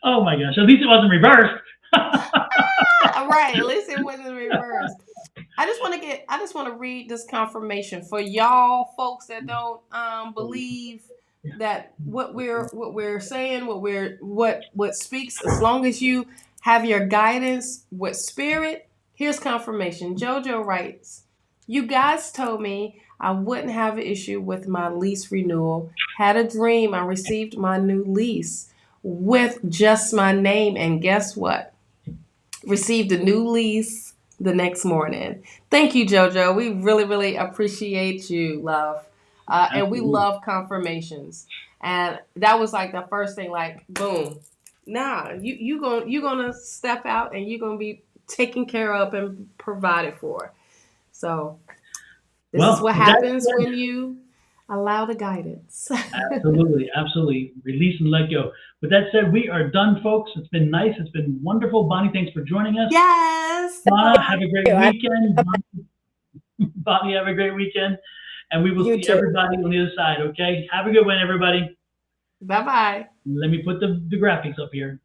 oh my gosh! At least it wasn't reversed. Right, at least it wasn't reversed. I just want to read this confirmation for y'all folks that don't believe that what we're saying, what speaks. As long as you have your guidance with Spirit, Here's confirmation. JoJo writes, you guys told me I wouldn't have an issue with my lease renewal. Had a dream I received my new lease with just my name, and guess what? Received a new lease the next morning. Thank you, JoJo. We really, really appreciate you, love. And we love confirmations. And that was like the first thing, like, boom. Nah, you gonna step out and you're gonna be taken care of and provided for. So this is what happens when you allow the guidance. Absolutely, absolutely. Release and let go. With that said, we are done, folks. It's been nice. It's been wonderful. Bonnie, thanks for joining us. Yes. Shawna, have a great weekend. Bonnie, have a great weekend. And we will see everybody on the other side, okay? Have a good one, everybody. Bye-bye. Let me put the graphics up here.